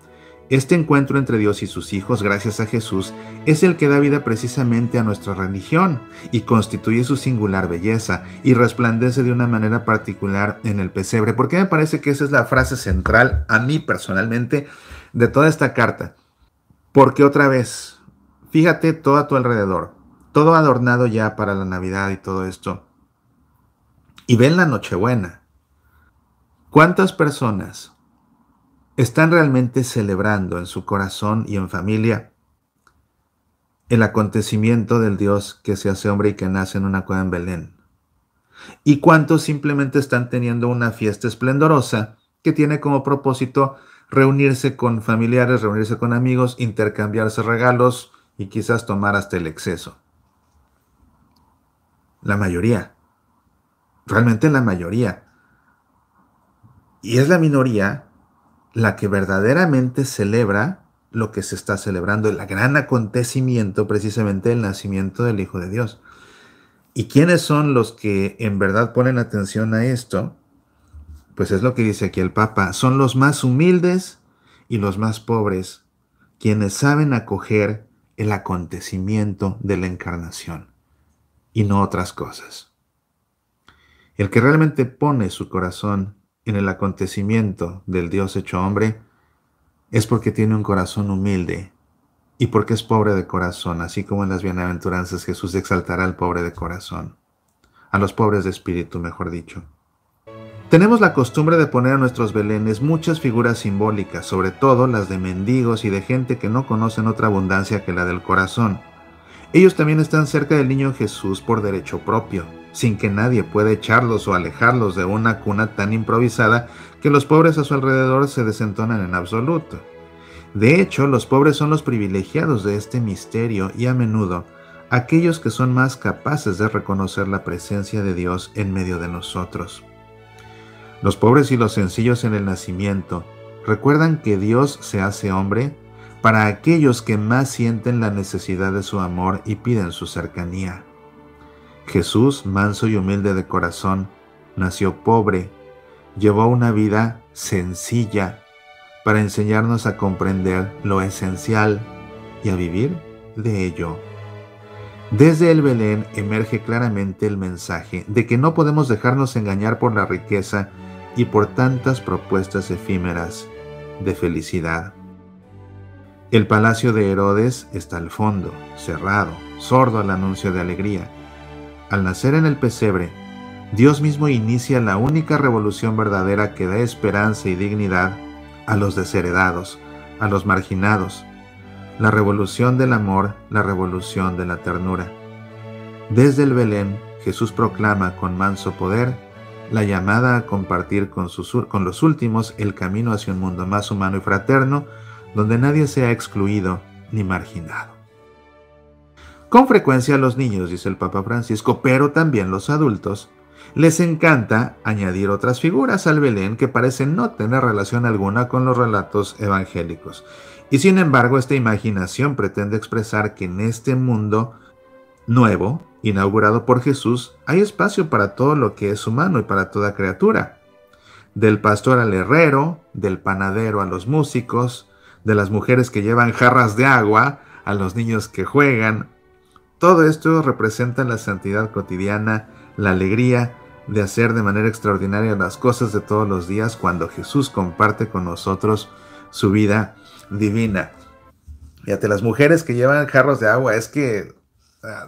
Este encuentro entre Dios y sus hijos, gracias a Jesús, es el que da vida precisamente a nuestra religión y constituye su singular belleza y resplandece de una manera particular en el pesebre. ¿Por qué me parece que esa es la frase central, a mí personalmente, de toda esta carta? Porque otra vez, fíjate todo a tu alrededor, todo adornado ya para la Navidad y todo esto. y ven la Nochebuena. ¿Cuántas personas están realmente celebrando en su corazón y en familia el acontecimiento del Dios que se hace hombre y que nace en una cueva en Belén? ¿Y cuántos simplemente están teniendo una fiesta esplendorosa que tiene como propósito reunirse con familiares, reunirse con amigos, intercambiarse regalos y quizás tomar hasta el exceso? La mayoría, realmente la mayoría. Y es la minoría la que verdaderamente celebra lo que se está celebrando, el gran acontecimiento, precisamente el nacimiento del Hijo de Dios. ¿Y quiénes son los que en verdad ponen atención a esto? Pues es lo que dice aquí el Papa. Son los más humildes y los más pobres quienes saben acoger el acontecimiento de la encarnación y no otras cosas. El que realmente pone su corazón en el acontecimiento del Dios hecho hombre es porque tiene un corazón humilde y porque es pobre de corazón, así como en las bienaventuranzas Jesús exaltará al pobre de corazón, a los pobres de espíritu, mejor dicho. Tenemos la costumbre de poner a nuestros belenes muchas figuras simbólicas, sobre todo las de mendigos y de gente que no conocen otra abundancia que la del corazón. Ellos también están cerca del niño Jesús por derecho propio, sin que nadie pueda echarlos o alejarlos de una cuna tan improvisada que los pobres a su alrededor se desentonan en absoluto. De hecho, los pobres son los privilegiados de este misterio y a menudo aquellos que son más capaces de reconocer la presencia de Dios en medio de nosotros. Los pobres y los sencillos en el nacimiento recuerdan que Dios se hace hombre para aquellos que más sienten la necesidad de su amor y piden su cercanía. Jesús, manso y humilde de corazón, nació pobre, llevó una vida sencilla para enseñarnos a comprender lo esencial y a vivir de ello. Desde el Belén emerge claramente el mensaje de que no podemos dejarnos engañar por la riqueza y por tantas propuestas efímeras de felicidad. El palacio de Herodes está al fondo, cerrado, sordo al anuncio de alegría. Al nacer en el pesebre, Dios mismo inicia la única revolución verdadera que da esperanza y dignidad a los desheredados, a los marginados, la revolución del amor, la revolución de la ternura. Desde el Belén, Jesús proclama con manso poder la llamada a compartir con los últimos el camino hacia un mundo más humano y fraterno, donde nadie sea excluido ni marginado. Con frecuencia a los niños, dice el Papa Francisco, pero también los adultos, les encanta añadir otras figuras al Belén que parecen no tener relación alguna con los relatos evangélicos. Y sin embargo, esta imaginación pretende expresar que en este mundo nuevo, inaugurado por Jesús, hay espacio para todo lo que es humano y para toda criatura. Del pastor al herrero, del panadero a los músicos, de las mujeres que llevan jarras de agua a los niños que juegan. Todo esto representa la santidad cotidiana, la alegría de hacer de manera extraordinaria las cosas de todos los días cuando Jesús comparte con nosotros su vida divina. Fíjate, las mujeres que llevan jarros de agua, es que,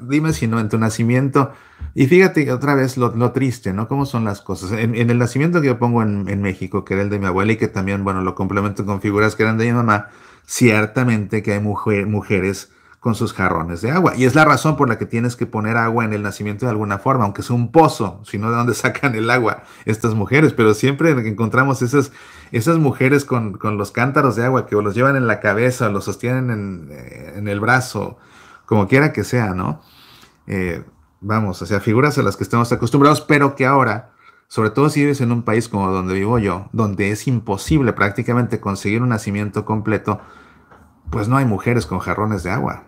dime si no, en tu nacimiento, y fíjate otra vez lo triste, ¿no? Cómo son las cosas. En el nacimiento que yo pongo en México, que era el de mi abuela y que también, bueno, lo complemento con figuras que eran de mi mamá, ciertamente que hay mujeres con sus jarrones de agua. Y es la razón por la que tienes que poner agua en el nacimiento de alguna forma, aunque sea un pozo, si no, ¿de dónde sacan el agua estas mujeres? Pero siempre encontramos esas mujeres con los cántaros de agua que o los llevan en la cabeza o los sostienen en el brazo, como quiera que sea, ¿no? Vamos, o sea, figuras a las que estamos acostumbrados, pero que ahora, sobre todo si vives en un país como donde vivo yo, donde es imposible prácticamente conseguir un nacimiento completo, pues no hay mujeres con jarrones de agua.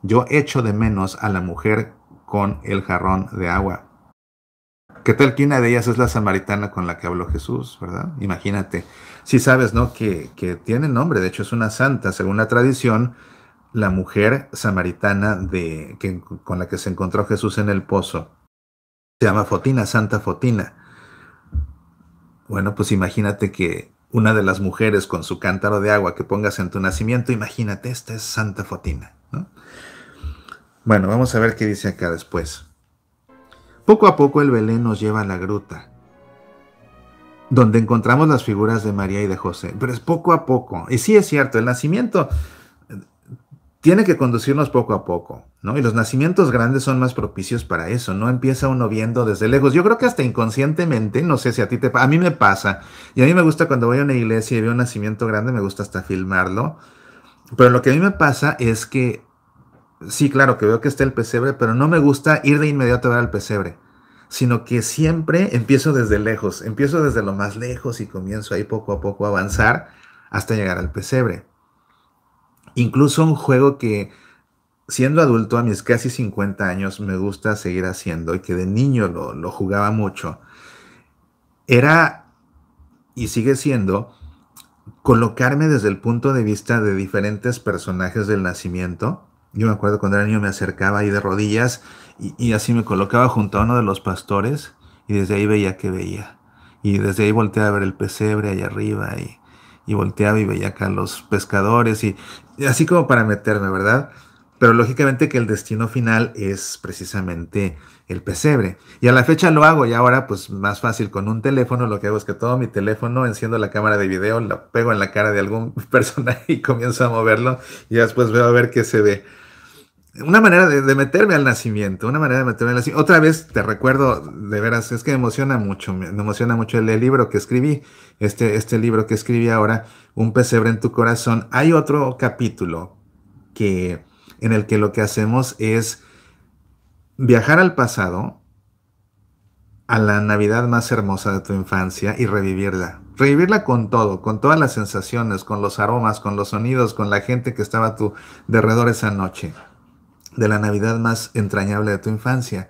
Yo echo de menos a la mujer con el jarrón de agua. ¿Qué tal que una de ellas es la samaritana con la que habló Jesús, verdad? Imagínate. Si sabes, ¿no? Que tiene nombre, de hecho es una santa, según la tradición, la mujer samaritana con la que se encontró Jesús en el pozo. Se llama Fotina, Santa Fotina. Bueno, pues imagínate que una de las mujeres con su cántaro de agua que pongas en tu nacimiento, imagínate, esta es Santa Fotina, ¿no? Bueno, vamos a ver qué dice acá después. Poco a poco el Belén nos lleva a la gruta, donde encontramos las figuras de María y de José. Pero es poco a poco. Y sí es cierto, el nacimiento tiene que conducirnos poco a poco, ¿no? Y los nacimientos grandes son más propicios para eso, no empieza uno viendo desde lejos. Yo creo que hasta inconscientemente, no sé si a ti te pasa, a mí me pasa. Y a mí me gusta cuando voy a una iglesia y veo un nacimiento grande, me gusta hasta filmarlo. Pero lo que a mí me pasa es que, sí, claro, que veo que está el pesebre, pero no me gusta ir de inmediato a ver al pesebre, sino que siempre empiezo desde lejos, empiezo desde lo más lejos y comienzo ahí poco a poco a avanzar hasta llegar al pesebre. Incluso un juego que siendo adulto a mis casi 50 años me gusta seguir haciendo y que de niño lo jugaba mucho, era y sigue siendo colocarme desde el punto de vista de diferentes personajes del nacimiento. Yo me acuerdo cuando era niño me acercaba ahí de rodillas y así me colocaba junto a uno de los pastores y desde ahí veía que veía. Y desde ahí volteaba a ver el pesebre allá arriba y volteaba y veía acá los pescadores y así como para meterme, ¿verdad? Pero lógicamente que el destino final es precisamente el pesebre. Y a la fecha lo hago y ahora pues más fácil con un teléfono. Lo que hago es que todo mi teléfono, enciendo la cámara de video, la pego en la cara de algún personaje y comienzo a moverlo y después veo a ver qué se ve. Una manera de meterme al nacimiento, una manera de meterme al nacimiento. Otra vez te recuerdo, de veras, es que me emociona mucho el libro que escribí, este libro que escribí ahora, Un pesebre en tu corazón. Hay otro capítulo que, en el que lo que hacemos es viajar al pasado, a la Navidad más hermosa de tu infancia y revivirla. Revivirla con todo, con todas las sensaciones, con los aromas, con los sonidos, con la gente que estaba a tu derredor esa noche, de la Navidad más entrañable de tu infancia.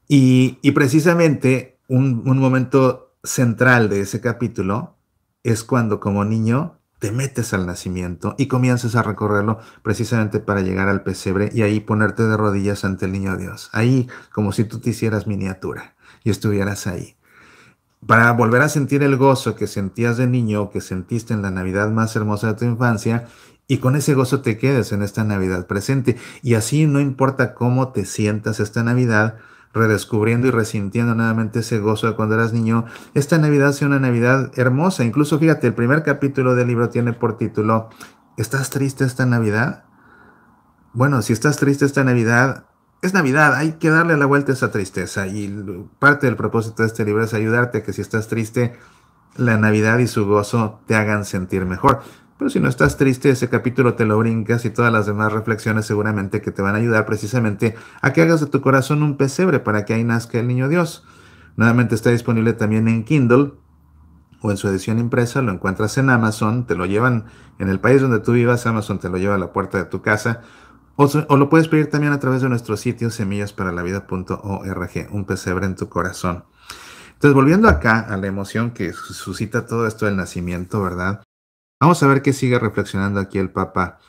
Y precisamente un momento central de ese capítulo es cuando como niño te metes al nacimiento y comienzas a recorrerlo precisamente para llegar al pesebre y ahí ponerte de rodillas ante el niño Dios. Ahí como si tú te hicieras miniatura y estuvieras ahí. Para volver a sentir el gozo que sentías de niño o que sentiste en la Navidad más hermosa de tu infancia y con ese gozo te quedes en esta Navidad presente. Y así no importa cómo te sientas esta Navidad, redescubriendo y resintiendo nuevamente ese gozo de cuando eras niño, esta Navidad sea una Navidad hermosa. Incluso fíjate, el primer capítulo del libro tiene por título ¿Estás triste esta Navidad? Bueno, si estás triste esta Navidad, es Navidad, hay que darle la vuelta a esa tristeza. Y parte del propósito de este libro es ayudarte a que si estás triste, la Navidad y su gozo te hagan sentir mejor. Pero si no estás triste, ese capítulo te lo brincas y todas las demás reflexiones seguramente que te van a ayudar precisamente a que hagas de tu corazón un pesebre para que ahí nazca el niño Dios. Nuevamente está disponible también en Kindle o en su edición impresa, lo encuentras en Amazon, te lo llevan en el país donde tú vivas, Amazon te lo lleva a la puerta de tu casa, o lo puedes pedir también a través de nuestro sitio semillasparalavida.org, un pesebre en tu corazón. Entonces, volviendo acá a la emoción que suscita todo esto del nacimiento, ¿verdad? Vamos a ver qué sigue reflexionando aquí el Papa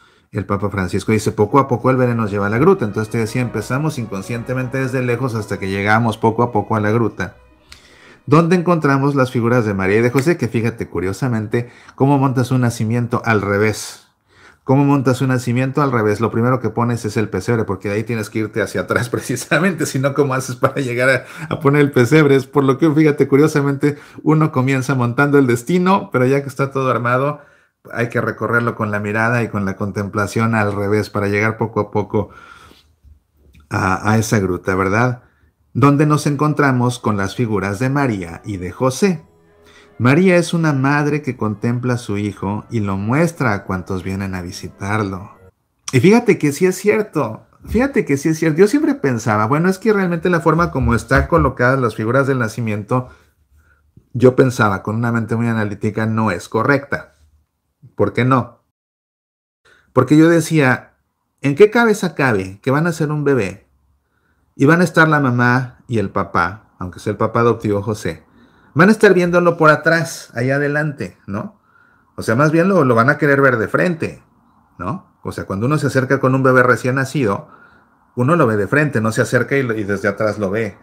Francisco. Dice, poco a poco el Belén nos lleva a la gruta. Entonces te decía, empezamos inconscientemente desde lejos hasta que llegamos poco a poco a la gruta, donde encontramos las figuras de María y de José, que fíjate curiosamente cómo montas un nacimiento al revés. ¿Cómo montas un nacimiento al revés? Lo primero que pones es el pesebre, porque de ahí tienes que irte hacia atrás precisamente, si no, ¿cómo haces para llegar a poner el pesebre? Es por lo que, fíjate, curiosamente, uno comienza montando el destino, pero ya que está todo armado, hay que recorrerlo con la mirada y con la contemplación al revés para llegar poco a poco a esa gruta, ¿verdad? Donde nos encontramos con las figuras de María y de José. María es una madre que contempla a su hijo y lo muestra a cuantos vienen a visitarlo. Y fíjate que sí es cierto, Yo siempre pensaba, bueno, es que realmente la forma como están colocadas las figuras del nacimiento, yo pensaba con una mente muy analítica, no es correcta. ¿Por qué no? Porque yo decía, ¿en qué cabeza cabe que van a ser un bebé y van a estar la mamá y el papá, aunque sea el papá adoptivo José, van a estar viéndolo por atrás, allá adelante, ¿no? O sea, más bien lo van a querer ver de frente, ¿no? O sea, cuando uno se acerca con un bebé recién nacido, uno lo ve de frente, no se acerca y desde atrás lo ve,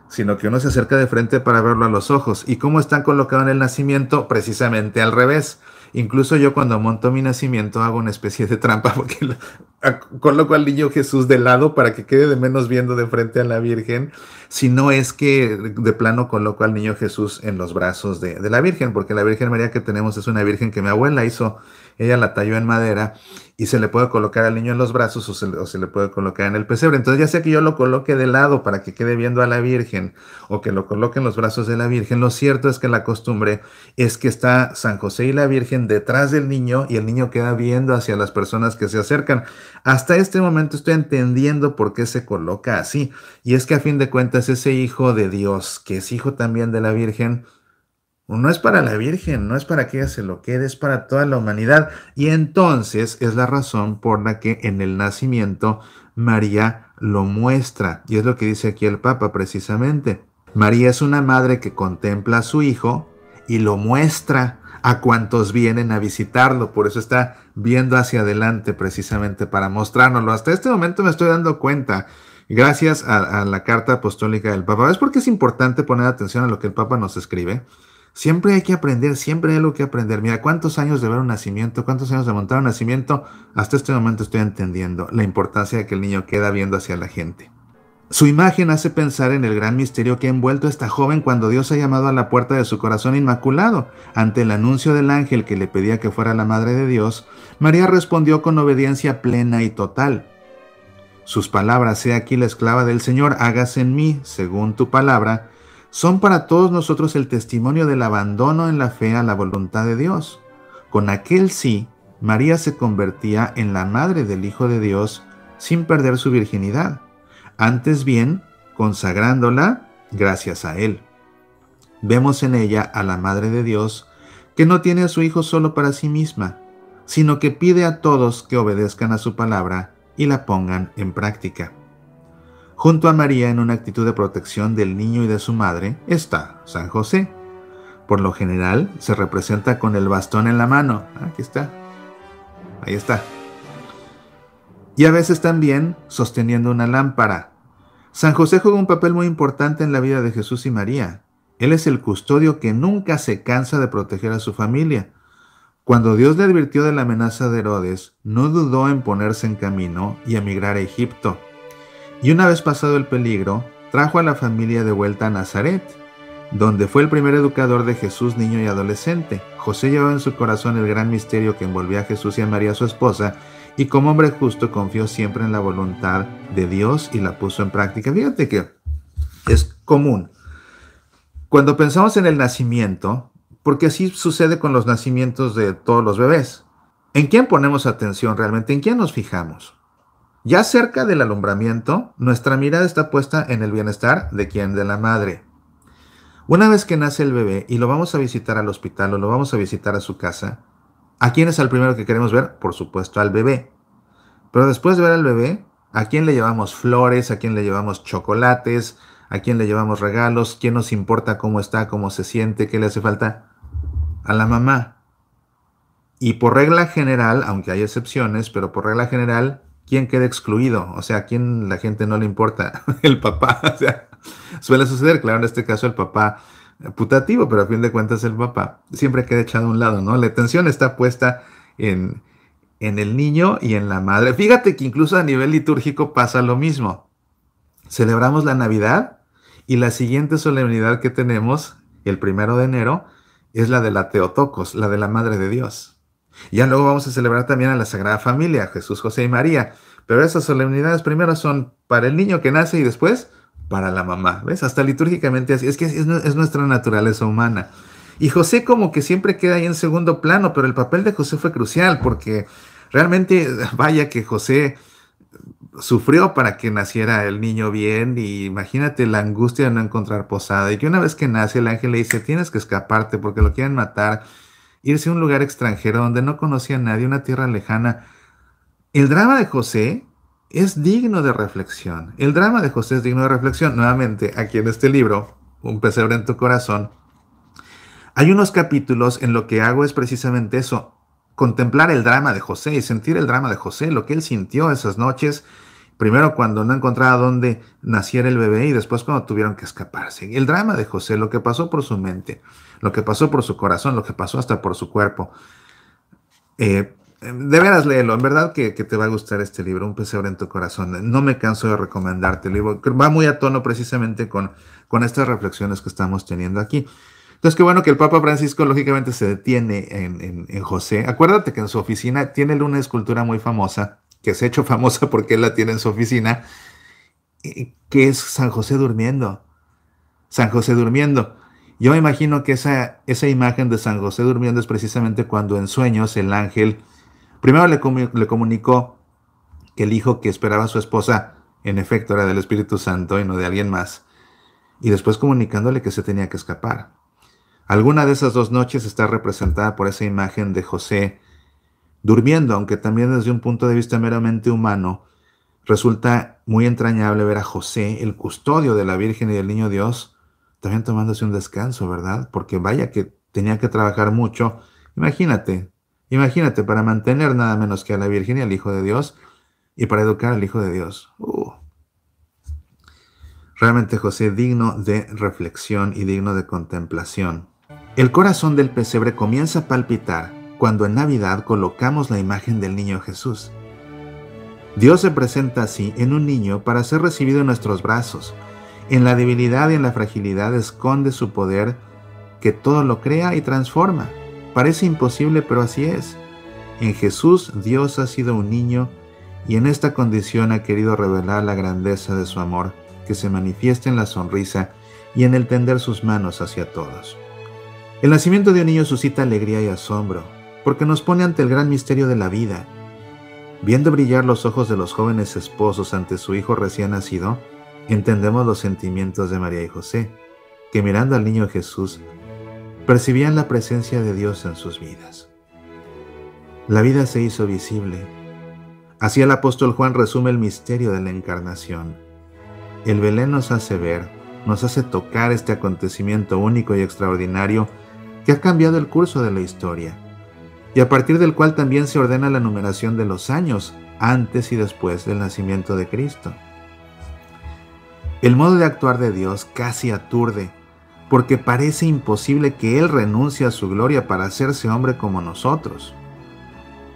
sino que uno se acerca de frente para verlo a los ojos. ¿Y cómo están colocados en el nacimiento? Precisamente al revés. Incluso yo cuando monto mi nacimiento hago una especie de trampa porque coloco al niño Jesús de lado para que quede de menos viendo de frente a la Virgen, si no es que de plano coloco al niño Jesús en los brazos de la Virgen, porque la Virgen María que tenemos es una Virgen que mi abuela hizo, ella la talló en madera y se le puede colocar al niño en los brazos o se le puede colocar en el pesebre. Entonces ya sea que yo lo coloque de lado para que quede viendo a la Virgen o que lo coloque en los brazos de la Virgen, lo cierto es que la costumbre es que está San José y la Virgen detrás del niño y el niño queda viendo hacia las personas que se acercan. Hasta este momento estoy entendiendo por qué se coloca así. Y es que a fin de cuentas ese hijo de Dios, que es hijo también de la Virgen, no es para la Virgen, no es para que ella se lo quede, es para toda la humanidad. Y entonces es la razón por la que en el nacimiento María lo muestra. Y es lo que dice aquí el Papa precisamente. María es una madre que contempla a su hijo y lo muestra a cuantos vienen a visitarlo. Por eso está viendo hacia adelante precisamente para mostrárnoslo. Hasta este momento me estoy dando cuenta, gracias a la carta apostólica del Papa. ¿Ves por qué es importante poner atención a lo que el Papa nos escribe? Siempre hay que aprender, siempre hay algo que aprender. Mira, cuántos años de ver un nacimiento, cuántos años de montar un nacimiento, hasta este momento estoy entendiendo la importancia de que el niño queda viendo hacia la gente. Su imagen hace pensar en el gran misterio que ha envuelto a esta joven cuando Dios ha llamado a la puerta de su corazón inmaculado. Ante el anuncio del ángel que le pedía que fuera la Madre de Dios, María respondió con obediencia plena y total. Sus palabras, he aquí la esclava del Señor, hágase en mí según tu palabra, son para todos nosotros el testimonio del abandono en la fe a la voluntad de Dios. Con aquel sí, María se convertía en la madre del Hijo de Dios sin perder su virginidad, antes bien consagrándola gracias a Él. Vemos en ella a la Madre de Dios que no tiene a su Hijo solo para sí misma, sino que pide a todos que obedezcan a su palabra y la pongan en práctica. Junto a María, en una actitud de protección del niño y de su madre, está San José. Por lo general, se representa con el bastón en la mano. Aquí está. Ahí está. Y a veces también sosteniendo una lámpara. San José juega un papel muy importante en la vida de Jesús y María. Él es el custodio que nunca se cansa de proteger a su familia. Cuando Dios le advirtió de la amenaza de Herodes, no dudó en ponerse en camino y emigrar a Egipto. Y una vez pasado el peligro, trajo a la familia de vuelta a Nazaret, donde fue el primer educador de Jesús niño y adolescente. José llevaba en su corazón el gran misterio que envolvía a Jesús y a María su esposa, y como hombre justo confió siempre en la voluntad de Dios y la puso en práctica. Fíjate que es común. Cuando pensamos en el nacimiento, porque así sucede con los nacimientos de todos los bebés, ¿en quién ponemos atención realmente? ¿En quién nos fijamos? Ya cerca del alumbramiento, nuestra mirada está puesta en el bienestar de quién, de la madre. Una vez que nace el bebé y lo vamos a visitar al hospital o lo vamos a visitar a su casa, ¿a quién es el primero que queremos ver? Por supuesto, al bebé. Pero después de ver al bebé, ¿a quién le llevamos flores? ¿A quién le llevamos chocolates? ¿A quién le llevamos regalos? ¿Quién nos importa cómo está, cómo se siente, qué le hace falta? A la mamá. Y por regla general, aunque hay excepciones, pero por regla general, ¿quién queda excluido? O sea, ¿a quién la gente no le importa? El papá. O sea, suele suceder, claro, en este caso el papá putativo, pero a fin de cuentas el papá siempre queda echado a un lado, ¿no? La atención está puesta en el niño y en la madre. Fíjate que incluso a nivel litúrgico pasa lo mismo. Celebramos la Navidad y la siguiente solemnidad que tenemos, el 1 de enero, es la de la Theotokos, la de la Madre de Dios. Ya luego vamos a celebrar también a la Sagrada Familia, Jesús, José y María. Pero esas solemnidades primero son para el niño que nace y después para la mamá. ¿Ves? Hasta litúrgicamente así. Es que es nuestra naturaleza humana. Y José como que siempre queda ahí en segundo plano, pero el papel de José fue crucial porque realmente, vaya que José sufrió para que naciera el niño bien, y imagínate la angustia de no encontrar posada. Y que una vez que nace el ángel le dice, tienes que escaparte porque lo quieren matar, irse a un lugar extranjero donde no conocía a nadie, una tierra lejana. El drama de José es digno de reflexión. El drama de José es digno de reflexión. Nuevamente, aquí en este libro, Un pesebre en tu corazón, hay unos capítulos en lo que hago es precisamente eso, contemplar el drama de José y sentir el drama de José, lo que él sintió esas noches, primero cuando no encontraba dónde naciera el bebé y después cuando tuvieron que escaparse. El drama de José, lo que pasó por su mente, lo que pasó por su corazón, lo que pasó hasta por su cuerpo. De veras, léelo. En verdad que te va a gustar este libro, Un pesebre en tu corazón. No me canso de recomendarte el libro. Va muy a tono precisamente con estas reflexiones que estamos teniendo aquí. Entonces, qué bueno que el Papa Francisco lógicamente se detiene en José. Acuérdate que en su oficina tiene él una escultura muy famosa, que se ha hecho famosa porque él la tiene en su oficina, que es San José durmiendo. San José durmiendo. Yo me imagino que esa imagen de San José durmiendo es precisamente cuando en sueños el ángel primero le comunicó que el hijo que esperaba a su esposa en efecto era del Espíritu Santo y no de alguien más, y después comunicándole que se tenía que escapar. Alguna de esas dos noches está representada por esa imagen de José durmiendo, aunque también desde un punto de vista meramente humano, resulta muy entrañable ver a José, el custodio de la Virgen y del Niño Dios, también tomándose un descanso, ¿verdad? Porque vaya que tenía que trabajar mucho. Imagínate, para mantener nada menos que a la Virgen y al Hijo de Dios y para educar al Hijo de Dios. Realmente José digno de reflexión y digno de contemplación. El corazón del pesebre comienza a palpitar cuando en Navidad colocamos la imagen del niño Jesús. Dios se presenta así en un niño para ser recibido en nuestros brazos. En la debilidad y en la fragilidad esconde su poder que todo lo crea y transforma. Parece imposible, pero así es. En Jesús Dios ha sido un niño y en esta condición ha querido revelar la grandeza de su amor, que se manifiesta en la sonrisa y en el tender sus manos hacia todos. El nacimiento de un niño suscita alegría y asombro, porque nos pone ante el gran misterio de la vida. Viendo brillar los ojos de los jóvenes esposos ante su hijo recién nacido, entendemos los sentimientos de María y José, que mirando al niño Jesús, percibían la presencia de Dios en sus vidas. La vida se hizo visible. Así el apóstol Juan resume el misterio de la encarnación. El Belén nos hace ver, nos hace tocar este acontecimiento único y extraordinario que ha cambiado el curso de la historia, y a partir del cual también se ordena la numeración de los años antes y después del nacimiento de Cristo. El modo de actuar de Dios casi aturde, porque parece imposible que Él renuncie a su gloria para hacerse hombre como nosotros.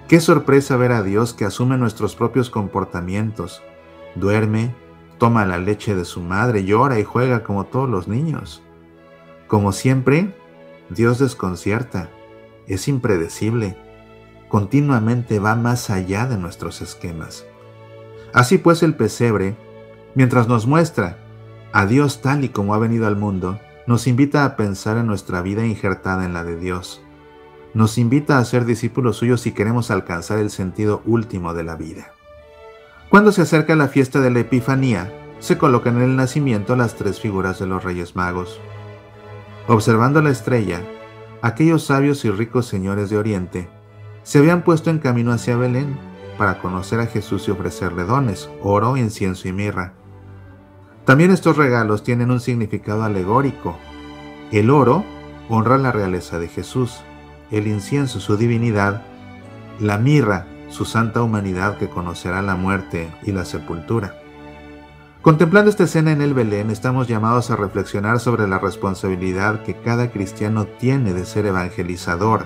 Qué sorpresa ver a Dios que asume nuestros propios comportamientos, duerme, toma la leche de su madre, llora y juega como todos los niños. Como siempre, Dios desconcierta, es impredecible, continuamente va más allá de nuestros esquemas. Así pues el pesebre, mientras nos muestra a Dios tal y como ha venido al mundo, nos invita a pensar en nuestra vida injertada en la de Dios. Nos invita a ser discípulos suyos si queremos alcanzar el sentido último de la vida. Cuando se acerca la fiesta de la Epifanía, se colocan en el nacimiento las tres figuras de los Reyes Magos. Observando la estrella, aquellos sabios y ricos señores de Oriente se habían puesto en camino hacia Belén para conocer a Jesús y ofrecerle dones, oro, incienso y mirra. También estos regalos tienen un significado alegórico. El oro honra la realeza de Jesús, el incienso su divinidad, la mirra su santa humanidad que conocerá la muerte y la sepultura. Contemplando esta escena en el Belén, estamos llamados a reflexionar sobre la responsabilidad que cada cristiano tiene de ser evangelizador.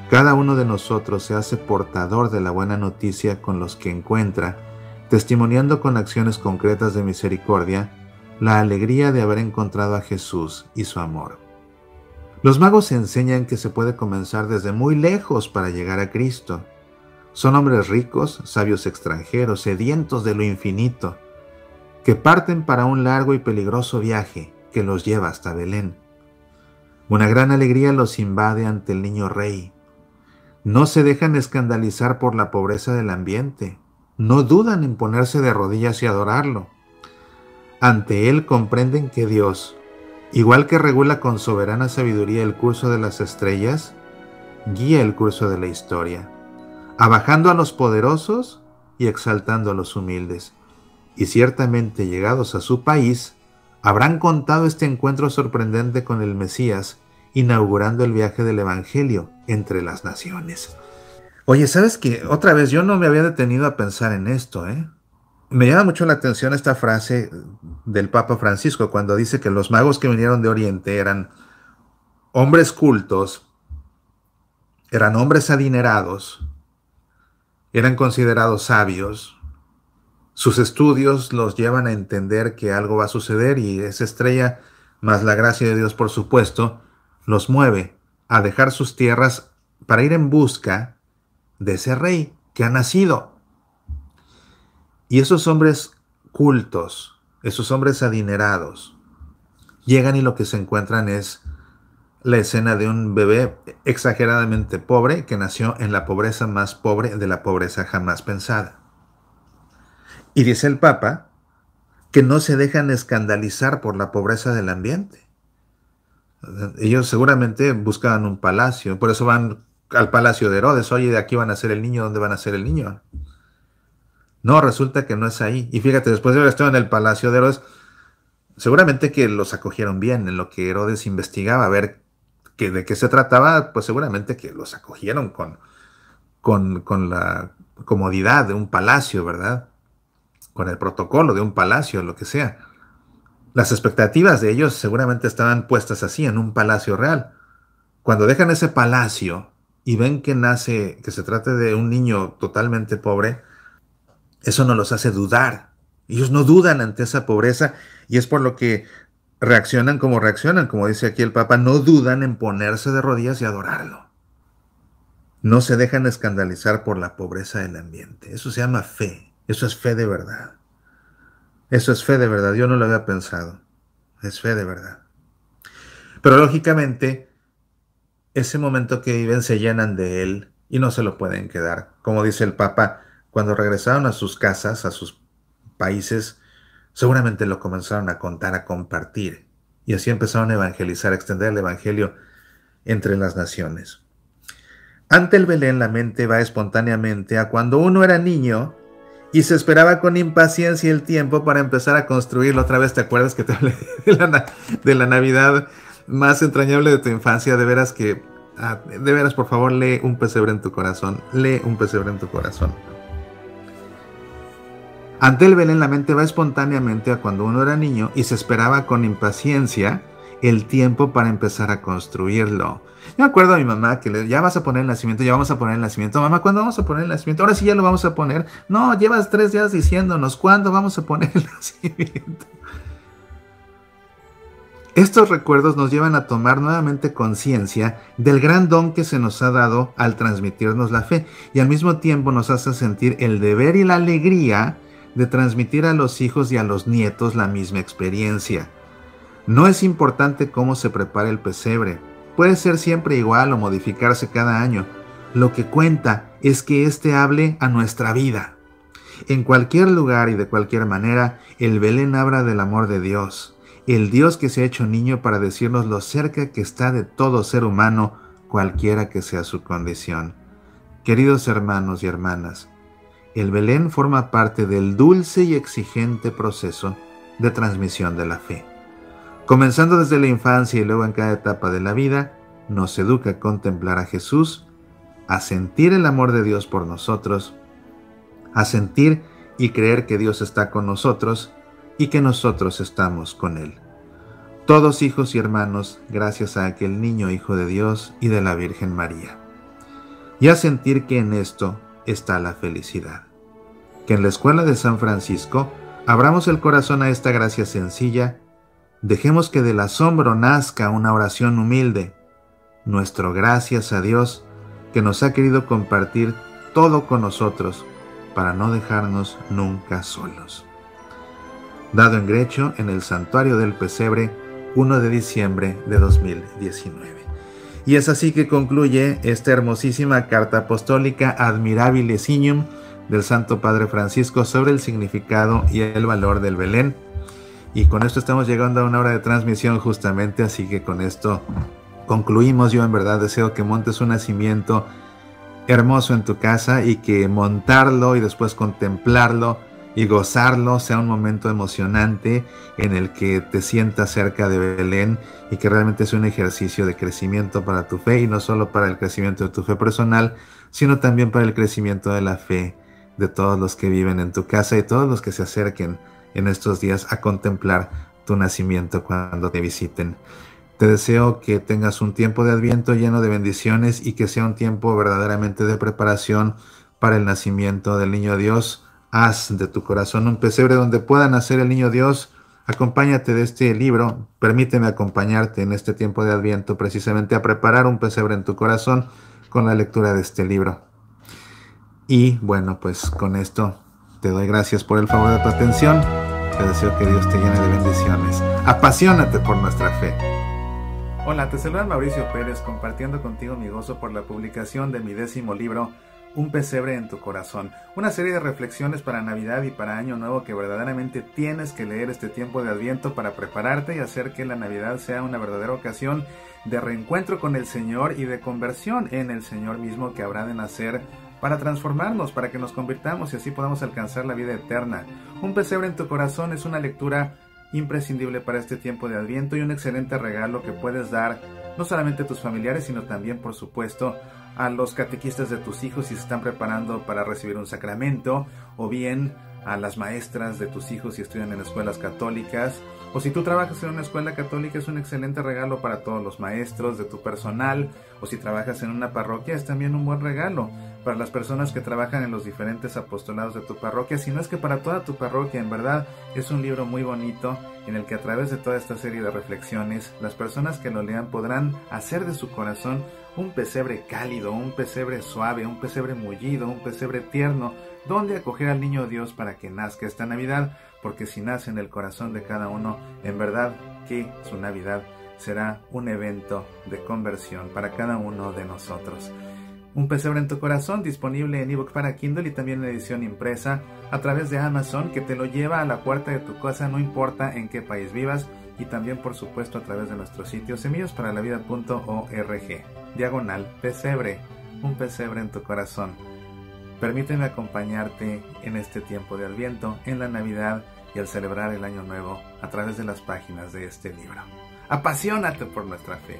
Cada uno de nosotros se hace portador de la buena noticia con los que encuentra, testimoniando con acciones concretas de misericordia la alegría de haber encontrado a Jesús y su amor. Los magos enseñan que se puede comenzar desde muy lejos para llegar a Cristo. Son hombres ricos, sabios extranjeros, sedientos de lo infinito, que parten para un largo y peligroso viaje que los lleva hasta Belén. Una gran alegría los invade ante el niño rey. No se dejan escandalizar por la pobreza del ambiente. No dudan en ponerse de rodillas y adorarlo. Ante él comprenden que Dios, igual que regula con soberana sabiduría el curso de las estrellas, guía el curso de la historia, abajando a los poderosos y exaltando a los humildes. Y ciertamente llegados a su país, habrán contado este encuentro sorprendente con el Mesías, inaugurando el viaje del Evangelio entre las naciones. Oye, ¿sabes qué? Otra vez, yo no me había detenido a pensar en esto, ¿eh? Me llama mucho la atención esta frase del Papa Francisco cuando dice que los magos que vinieron de Oriente eran hombres cultos, eran hombres adinerados, Eran considerados sabios. Sus estudios los llevan a entender que algo va a suceder y esa estrella, más la gracia de Dios, por supuesto, los mueve a dejar sus tierras para ir en busca de ese rey que ha nacido. Y esos hombres cultos, esos hombres adinerados, llegan y lo que se encuentran es la escena de un bebé exageradamente pobre que nació en la pobreza más pobre de la pobreza jamás pensada. Y dice el Papa que no se dejan escandalizar por la pobreza del ambiente. Ellos seguramente buscaban un palacio, por eso van al palacio de Herodes. Oye, de aquí van a ser el niño, ¿dónde van a ser el niño? No, resulta que no es ahí. Y fíjate, después de haber estado en el palacio de Herodes, seguramente que los acogieron bien en lo que Herodes investigaba, a ver de qué se trataba, pues seguramente que los acogieron con la comodidad de un palacio, ¿verdad? Con el protocolo de un palacio, lo que sea. Las expectativas de ellos seguramente estaban puestas así, en un palacio real. Cuando dejan ese palacio y ven que nace, que se trata de un niño totalmente pobre, eso no los hace dudar. Ellos no dudan ante esa pobreza y es por lo que reaccionan, como dice aquí el Papa, no dudan en ponerse de rodillas y adorarlo. No se dejan escandalizar por la pobreza del ambiente. Eso se llama fe. Eso es fe de verdad. Eso es fe de verdad. Yo no lo había pensado. Es fe de verdad. Pero lógicamente, ese momento que viven se llenan de él y no se lo pueden quedar. Como dice el Papa, cuando regresaron a sus casas, a sus países, seguramente lo comenzaron a contar, a compartir. Y así empezaron a evangelizar, a extender el evangelio entre las naciones. Ante el Belén la mente va espontáneamente a cuando uno era niño y se esperaba con impaciencia el tiempo para empezar a construirlo. Otra vez, ¿te acuerdas que te hablé de la Navidad más entrañable de tu infancia? De veras que, de veras, por favor, lee Un pesebre en tu corazón. Lee Un pesebre en tu corazón. Ante el Belén la mente va espontáneamente a cuando uno era niño y se esperaba con impaciencia el tiempo para empezar a construirlo. Yo me acuerdo a mi mamá que ya vas a poner el nacimiento, ya vamos a poner el nacimiento. Mamá, ¿cuándo vamos a poner el nacimiento? Ahora sí ya lo vamos a poner. No, llevas 3 días diciéndonos, ¿cuándo vamos a poner el nacimiento? Estos recuerdos nos llevan a tomar nuevamente conciencia del gran don que se nos ha dado al transmitirnos la fe y al mismo tiempo nos hace sentir el deber y la alegría de transmitir a los hijos y a los nietos la misma experiencia. No es importante cómo se prepara el pesebre, puede ser siempre igual o modificarse cada año. Lo que cuenta es que éste hable a nuestra vida. En cualquier lugar y de cualquier manera, el Belén habla del amor de Dios, el Dios que se ha hecho niño para decirnos lo cerca que está de todo ser humano, cualquiera que sea su condición. Queridos hermanos y hermanas, el Belén forma parte del dulce y exigente proceso de transmisión de la fe. Comenzando desde la infancia y luego en cada etapa de la vida, nos educa a contemplar a Jesús, a sentir el amor de Dios por nosotros, a sentir y creer que Dios está con nosotros y que nosotros estamos con Él. Todos hijos y hermanos, gracias a aquel niño hijo de Dios y de la Virgen María. Y a sentir que en esto está la felicidad. Que en la escuela de San Francisco abramos el corazón a esta gracia sencilla. Dejemos que del asombro nazca una oración humilde. Nuestro gracias a Dios que nos ha querido compartir todo con nosotros para no dejarnos nunca solos. Dado en Grecho en el Santuario del Pesebre, 1 de diciembre de 2019. Y es así que concluye esta hermosísima carta apostólica Admirabile Signum del Santo Padre Francisco sobre el significado y el valor del Belén. Y con esto estamos llegando a una hora de transmisión justamente, así que con esto concluimos. Yo en verdad deseo que montes un nacimiento hermoso en tu casa y que montarlo y después contemplarlo y gozarlo sea un momento emocionante en el que te sientas cerca de Belén y que realmente es un ejercicio de crecimiento para tu fe y no solo para el crecimiento de tu fe personal, sino también para el crecimiento de la fe de todos los que viven en tu casa y todos los que se acerquen en estos días a contemplar tu nacimiento cuando te visiten. Te deseo que tengas un tiempo de Adviento lleno de bendiciones y que sea un tiempo verdaderamente de preparación para el nacimiento del niño Dios. Haz de tu corazón un pesebre donde pueda nacer el niño Dios. Acompáñate de este libro. Permíteme acompañarte en este tiempo de Adviento precisamente a preparar un pesebre en tu corazón con la lectura de este libro. Y bueno, pues con esto te doy gracias por el favor de tu atención. Te deseo que Dios te llene de bendiciones. Apasionate por nuestra fe. Hola, te saluda Mauricio Pérez compartiendo contigo mi gozo por la publicación de mi 10º libro, Un pesebre en tu corazón. Una serie de reflexiones para Navidad y para Año Nuevo que verdaderamente tienes que leer este tiempo de Adviento para prepararte y hacer que la Navidad sea una verdadera ocasión de reencuentro con el Señor y de conversión en el Señor mismo que habrá de nacer para transformarnos, para que nos convirtamos y así podamos alcanzar la vida eterna. Un pesebre en tu corazón es una lectura imprescindible para este tiempo de Adviento y un excelente regalo que puedes dar no solamente a tus familiares, sino también, por supuesto, a los catequistas de tus hijos si se están preparando para recibir un sacramento, o bien a las maestras de tus hijos si estudian en escuelas católicas, o si tú trabajas en una escuela católica es un excelente regalo para todos los maestros de tu personal, o si trabajas en una parroquia es también un buen regalo para las personas que trabajan en los diferentes apostolados de tu parroquia, si no es que para toda tu parroquia. En verdad es un libro muy bonito en el que a través de toda esta serie de reflexiones las personas que lo lean podrán hacer de su corazón un pesebre cálido, un pesebre suave, un pesebre mullido, un pesebre tierno, donde acoger al niño Dios para que nazca esta Navidad, porque si nace en el corazón de cada uno, en verdad que su Navidad será un evento de conversión para cada uno de nosotros. Un pesebre en tu corazón, disponible en ebook para Kindle y también en edición impresa a través de Amazon, que te lo lleva a la puerta de tu casa, no importa en qué país vivas, y también por supuesto a través de nuestro sitio semillasparalaVida.org/pesebre, un pesebre en tu corazón. Permíteme acompañarte en este tiempo de Adviento, en la Navidad y al celebrar el Año Nuevo a través de las páginas de este libro. Apasionate por nuestra fe.